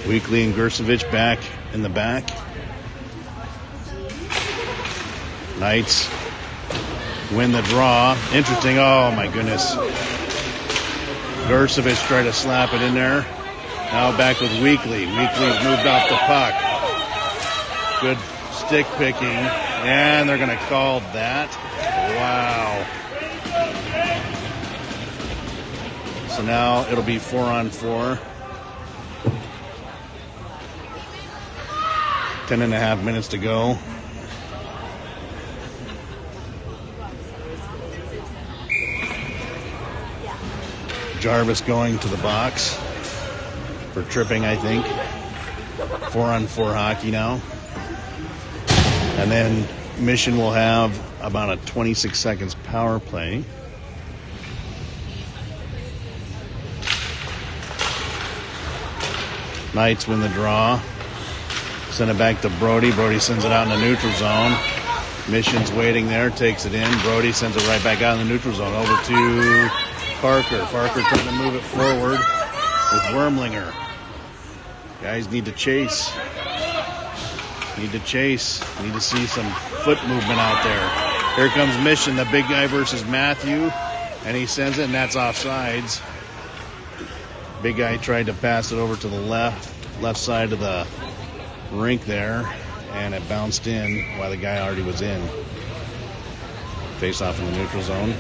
Weekly and Gersovich back in the back. Knights win the draw. Interesting. Oh, my goodness. Gersovich tried to slap it in there. Now back with Weekly. Weekly's moved off the puck. Good stick picking. And they're going to call that. Wow. So now it'll be 4-on-4. 10.5 minutes to go. Jarvis going to the box for tripping, I think. 4-on-4 hockey now. And then Mission will have about a 26 seconds power play. Knights win the draw. Send it back to Brody. Brody sends it out in the neutral zone. Mission's waiting there, takes it in. Brody sends it right back out in the neutral zone. Over to Parker. Parker trying to move it forward. with Wormlinger. Guys need to chase. Need to chase. Need to see some foot movement out there. Here comes Mission, the big guy versus Matthew. And he sends it, and that's offsides. Big guy tried to pass it over to the left side of the rink there, and it bounced in while the guy already was in. Face off in the neutral zone.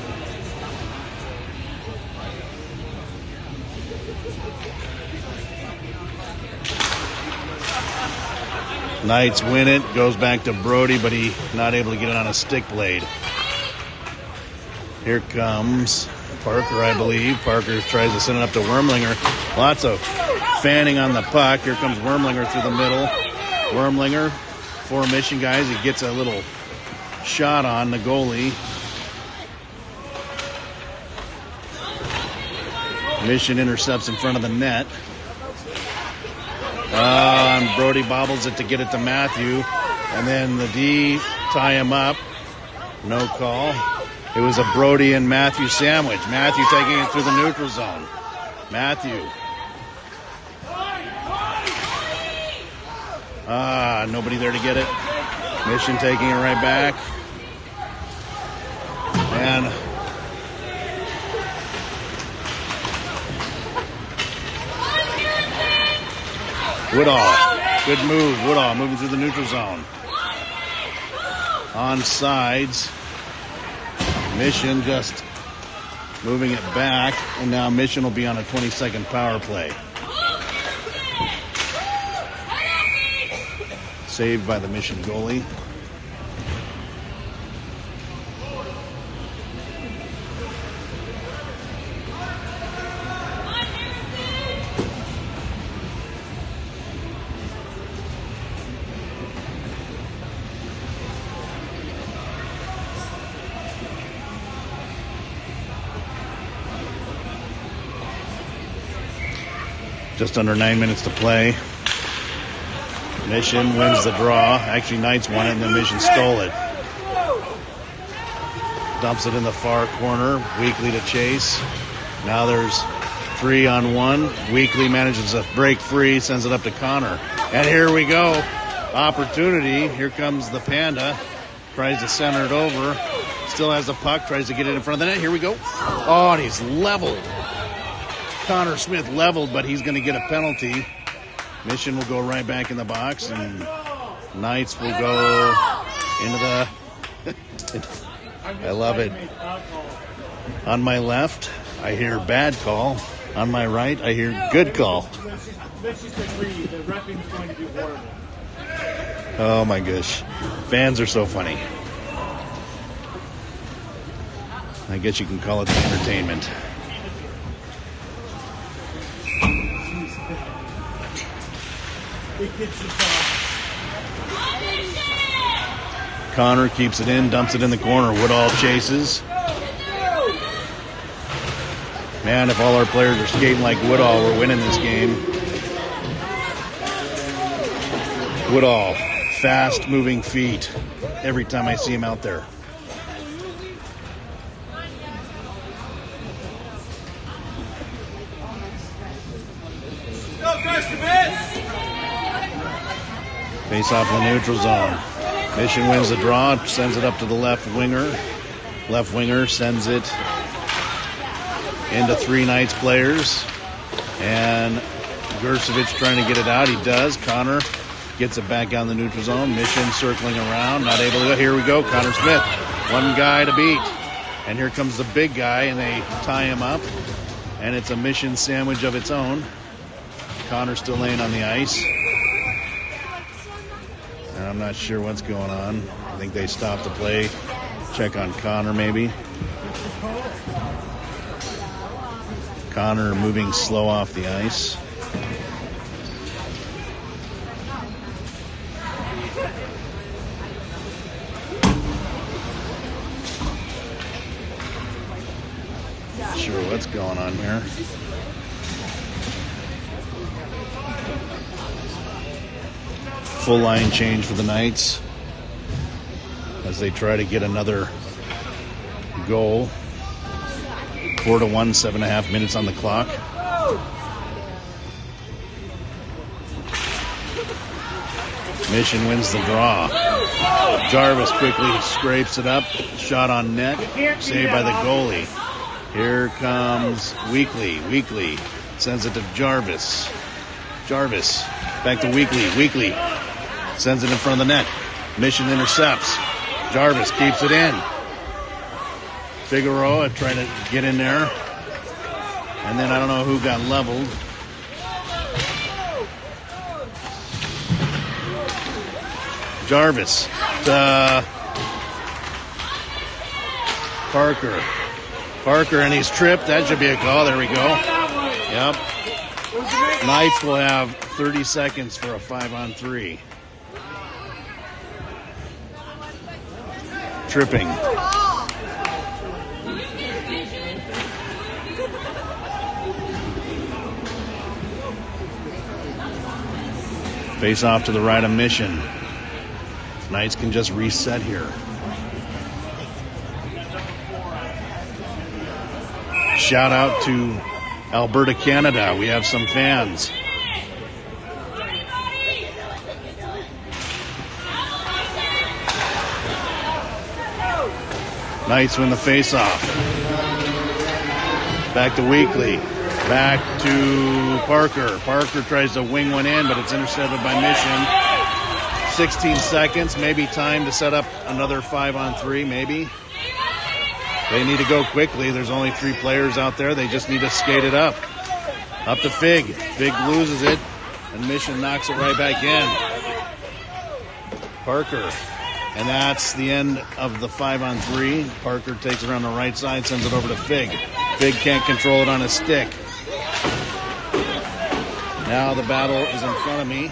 Knights win it, goes back to Brody, but he not able to get it on a stick blade. Here comes Parker, I believe. Parker tries to send it up to Wormlinger. Lots of fanning on the puck. Here comes Wormlinger through the middle. Wormlinger, 4 Mission guys. He gets a little shot on the goalie. Mission intercepts in front of the net. And Brody bobbles it to get it to Matthew. And then the D tie him up. No call. It was a Brody and Matthew sandwich. Matthew taking it through the neutral zone. Matthew. Nobody there to get it. Mission taking it right back. And Woodall. Good move. Woodall moving through the neutral zone. On sides. Mission just moving it back, and now Mission will be on a 20-second power play. Saved by the Mission goalie. Just under 9 minutes to play. Mission wins the draw. Actually, Knights won it, and then Mission stole it. Dumps it in the far corner. Weekly to chase. Now there's 3-on-1. Weekly manages to break free, sends it up to Connor. And here we go. Opportunity. Here comes the Panda. Tries to center it over. Still has the puck. Tries to get it in front of the net. Here we go. Oh, and he's leveled. Connor Smith leveled, but he's going to get a penalty. Mission will go right back in the box, and Knights will go into the... I love it. On my left, I hear bad call. On my right, I hear good call. Oh my gosh. Fans are so funny. I guess you can call it the entertainment. Connor keeps it in, dumps it in the corner. Woodall chases. Man, if all our players are skating like Woodall, we're winning this game. Woodall, fast moving feet. Every time I see him out there. Face off in the neutral zone. Mission wins the draw, sends it up to the left winger. Left winger sends it into 3 Knights players. And Gersevich trying to get it out. He does. Connor gets it back down the neutral zone. Mission circling around, not able to go. Here we go. Connor Smith, one guy to beat. And here comes the big guy, and they tie him up. And it's a Mission sandwich of its own. Connor still laying on the ice. And I'm not sure what's going on. I think they stopped the play. Check on Connor, maybe. Connor moving slow off the ice. Not sure what's going on here. Full line change for the Knights as they try to get another goal. 4-1, 7.5 minutes on the clock. Mission wins the draw. Jarvis quickly scrapes it up. Shot on net. Saved by the goalie. Here comes Weekly. Weekly sends it to Jarvis. Jarvis back to Weekly. Weekly sends it in front of the net. Mission intercepts. Jarvis keeps it in. Figueroa trying to get in there. And then I don't know who got leveled. Jarvis to Parker. Parker, and he's tripped. That should be a call. There we go. Yep. Knights will have 30 seconds for a 5-on-3. Tripping. Face off to the right of Mission. Knights can just reset here. Shout out to Alberta, Canada. We have some fans. Knights win the face-off. Back to Weekly. Back to Parker. Parker tries to wing one in, but it's intercepted by Mission. 16 seconds, maybe time to set up another 5-on-3, maybe. They need to go quickly. There's only 3 players out there. They just need to skate it up. Up to Fig. Fig loses it, and Mission knocks it right back in. Parker. And that's the end of the 5-on-3. Parker takes it around the right side, sends it over to Fig. Fig can't control it on his stick. Now the battle is in front of me.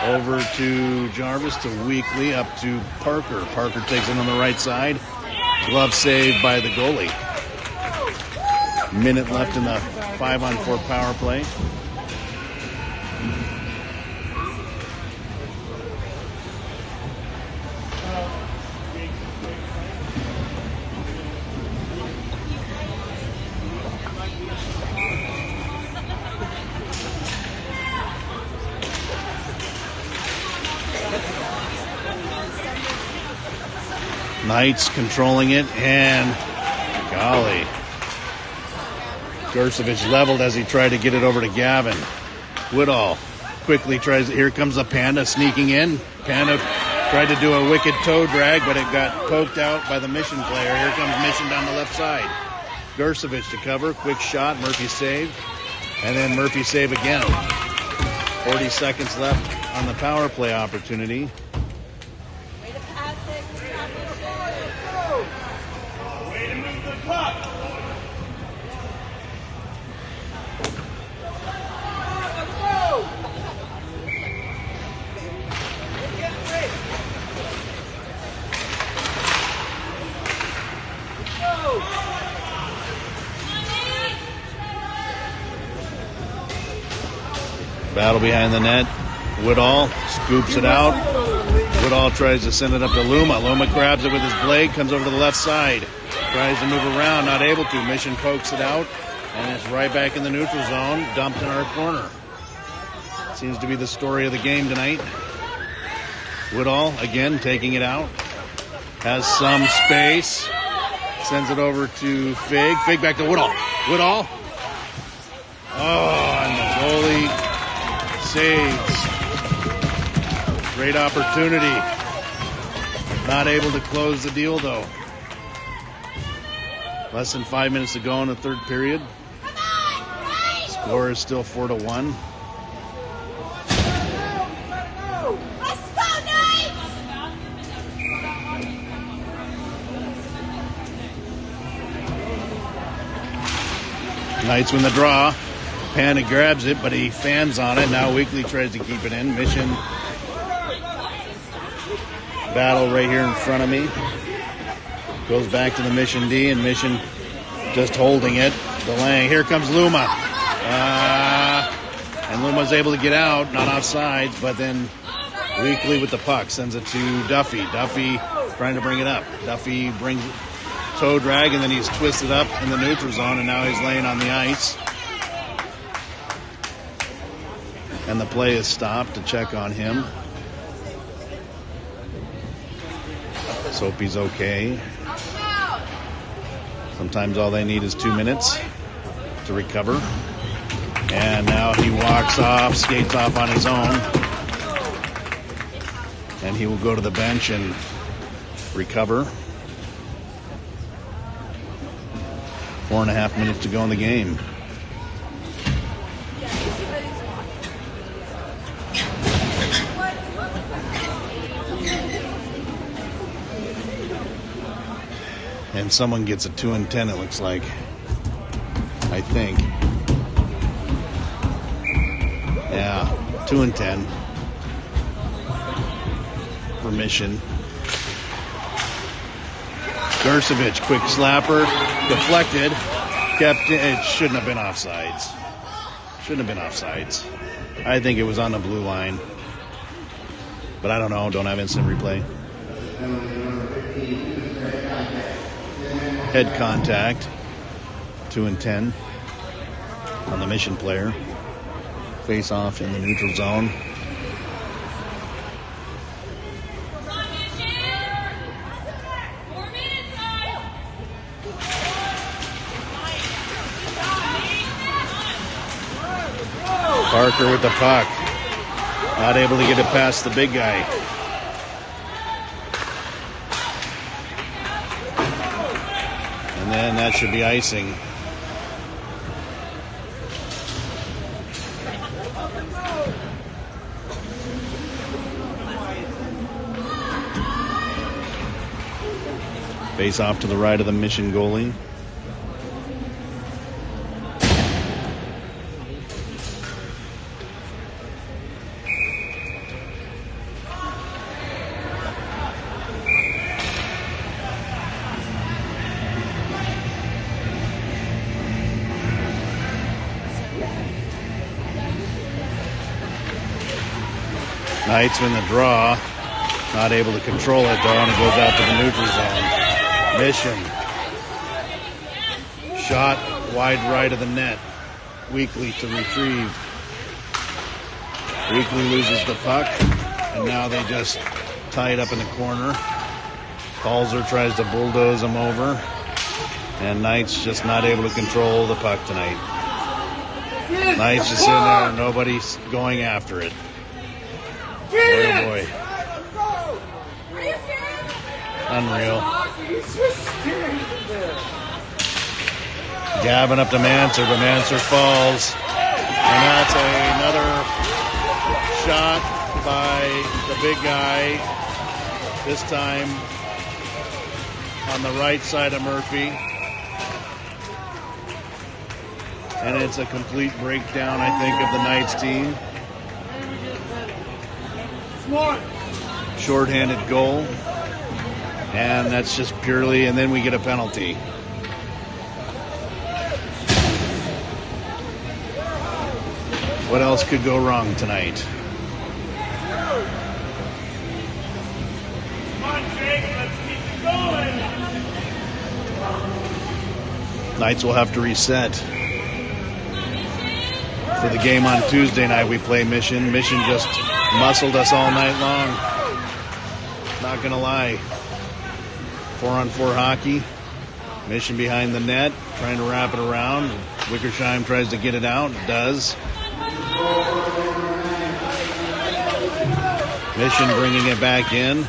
Over to Jarvis, to Weekly, up to Parker. Parker takes it on the right side. Glove saved by the goalie. Minute left in the 5-on-4 power play. Knights controlling it, and golly. Gersevich leveled as he tried to get it over to Gavin. Woodall quickly tries, here comes a Panda sneaking in. Panda tried to do a wicked toe drag, but it got poked out by the Mission player. Here comes Mission down the left side. Gersevich to cover, quick shot, Murphy save, and then Murphy save again. 40 seconds left on the power play opportunity. Battle behind the net. Woodall scoops it out. Woodall tries to send it up to Luma. Luma grabs it with his blade, comes over to the left side. Tries to move around, not able to. Mission pokes it out, and it's right back in the neutral zone, dumped in our corner. Seems to be the story of the game tonight. Woodall, again, taking it out. Has some space. Sends it over to Fig. Fig back to Woodall. Woodall. Oh, and the goalie saves. Great opportunity. Not able to close the deal, though. Less than 5 minutes to go in the third period. Score is still 4-1. Let's go, Knights! Knights win the draw. Panda grabs it, but he fans on it. Now Weekly tries to keep it in. Mission battle right here in front of me. Goes back to the Mission D, and Mission just holding it. Delaying. Here comes Luma. And Luma's able to get out, not offside, but then Weekly with the puck sends it to Duffy. Duffy trying to bring it up. Duffy brings toe drag, and then he's twisted up in the neutral zone, and now he's laying on the ice. And the play is stopped to check on him. Let's hope he's okay. Sometimes all they need is 2 minutes to recover. And now he walks off, skates off on his own. And he will go to the bench and recover. 4.5 minutes to go in the game. And someone gets a 2 and 10, it looks like. I think. Yeah, 2 and 10. For Mission. Gersovic, quick slapper, deflected, kept it. Shouldn't have been offsides. Shouldn't have been offsides. I think it was on the blue line. But I don't know, don't have instant replay. Head contact, 2 and 10 on the Mission player. Face off in the neutral zone. Parker with the puck. Not able to get it past the big guy. And then that should be icing. Face off to the right of the Mission goalie. Knights in the draw, not able to control it though, and it goes out to the neutral zone. Mission. Shot wide right of the net. Weekly to retrieve. Weekly loses the puck, and now they just tie it up in the corner. Balzer tries to bulldoze them over, and Knights just not able to control the puck tonight. Knights just sitting there, nobody's going after it. Oh boy. Unreal. Gavin up to Manser, but Manser falls. And that's another shot by the big guy. This time on the right side of Murphy. And it's a complete breakdown, I think, of the Knights team. Shorthanded goal. And that's just purely, and then we get a penalty. What else could go wrong tonight? Knights will have to reset. For the game on Tuesday night, we play Mission. Mission just muscled us all night long. Not gonna lie. 4-on-4 hockey. Mission behind the net, trying to wrap it around. Wickersheim tries to get it out, does. Mission bringing it back in.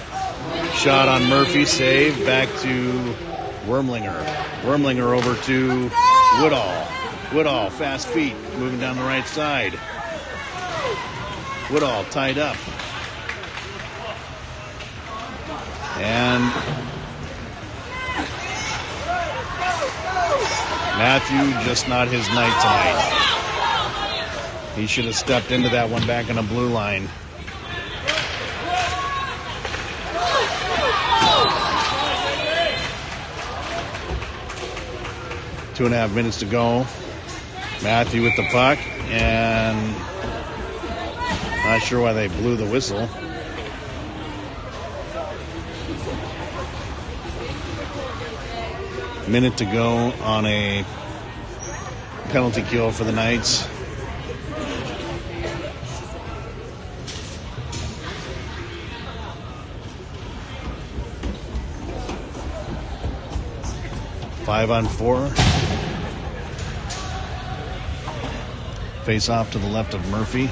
Shot on Murphy, save, back to Wormlinger. Wormlinger over to Woodall. Woodall, fast feet, moving down the right side. Woodall tied up. And Matthew, just not his night tonight. He should have stepped into that one back on the blue line. Two and a half minutes to go. Matthew with the puck, and not sure why they blew the whistle. Minute to go on a penalty kill for the Knights. 5-on-4. Face off to the left of Murphy.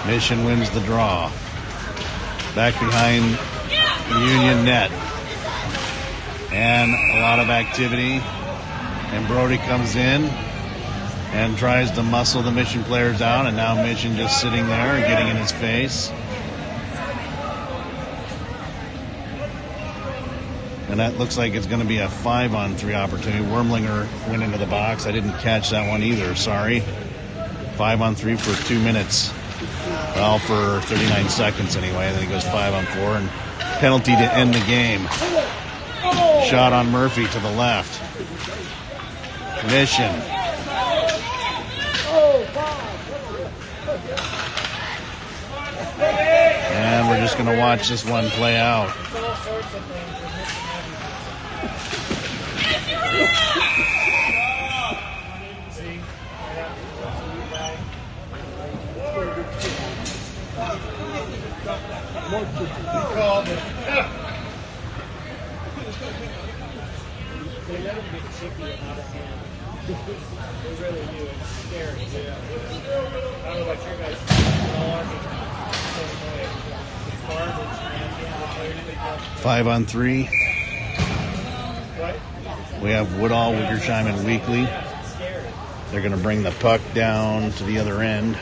Mission wins the draw. Back behind the Union net. And a lot of activity. And Brody comes in and tries to muscle the Mission players down. And now Mission just sitting there and getting in his face. And that looks like it's going to be a 5-on-3 opportunity. Wormlinger went into the box. I didn't catch that one either. Sorry. 5-on-3 for 2 minutes. Well, for 39 seconds anyway. Then he goes 5-on-4 and penalty to end the game. Shot on Murphy to the left. Mission. And we're just going to watch this one play out. They let him get chippy and out of hand. They really do. It's scary. Yeah. I don't know about your guys. All our guys the same way. 5-on-3. We have Woodall, Wickersheim, and Weekly. They're going to bring the puck down to the other end.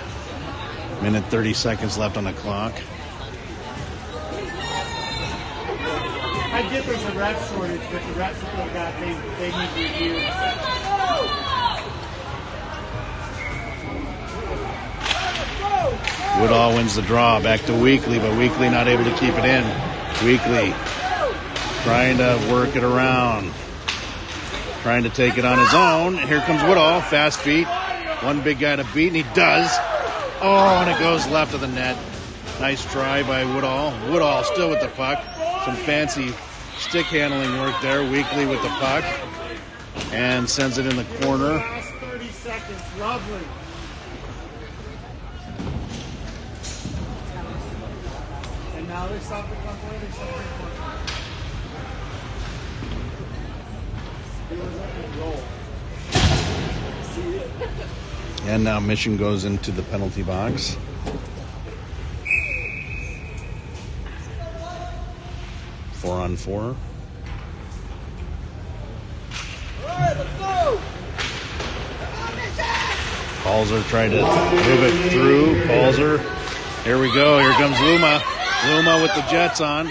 Minute 30 seconds left on the clock. I get there's a rep shortage, but the reps that they got, they need review. Woodall wins the draw. Back to Weekly, but Weekly not able to keep it in. Weekly trying to work it around. Trying to take it on his own. Here comes Woodall. Fast feet. One big guy to beat, and he does. Oh, and it goes left of the net. Nice try by Woodall. Woodall still with the puck. Some fancy stick handling work there. Weekly with the puck. And sends it in the corner. Last 30 seconds. Lovely. And now they stop the puck. Where they stop the puck? And now Mission goes into the penalty box. Four on four. Palzer tried to move it through. Palzer. Here we go. Here comes Luma. Luma with the Jets on.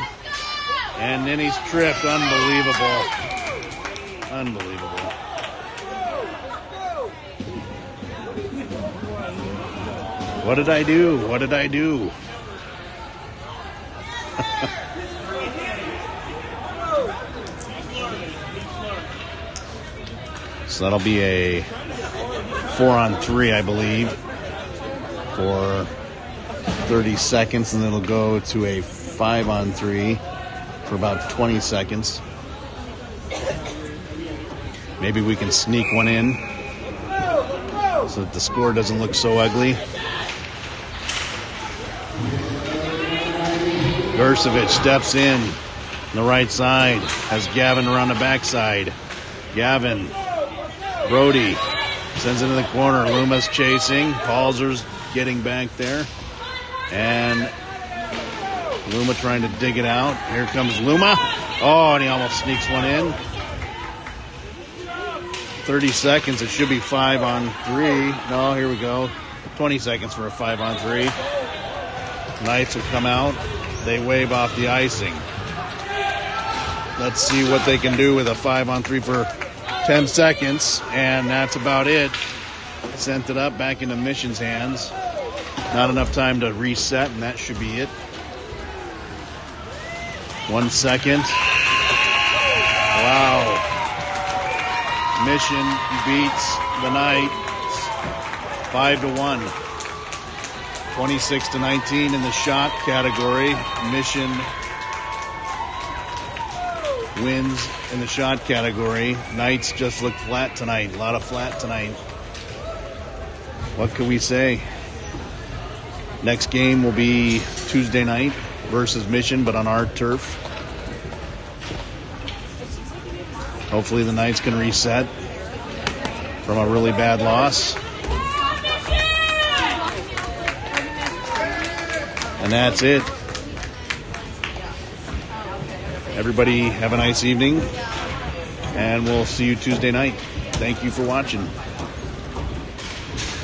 And then he's tripped. Unbelievable. Unbelievable. What did I do? What did I do? So that'll be a 4-on-3, I believe, for 30 seconds, and then it'll go to a 5-on-3 for about 20 seconds. Maybe we can sneak one in so that the score doesn't look so ugly. Gersovic steps in on the right side, has Gavin around the backside. Gavin, Brody sends it in the corner. Luma's chasing. Palzer's getting back there. And Luma trying to dig it out. Here comes Luma. Oh, and he almost sneaks one in. 30 seconds. It should be 5-on-3. No, here we go. 20 seconds for a 5-on-3. Knights will come out. They wave off the icing. Let's see what they can do with a 5-on-3 for 10 seconds. And that's about it. Sent it up back into Mission's hands. Not enough time to reset, and that should be it. 1 second. Wow. Mission beats the Knights 5-1. 26-19 in the shot category. Mission wins in the shot category. Knights just look flat tonight. A lot of flat tonight. What can we say? Next game will be Tuesday night versus Mission, but on our turf. Hopefully the Knights can reset from a really bad loss. And that's it. Everybody have a nice evening, and we'll see you Tuesday night. Thank you for watching.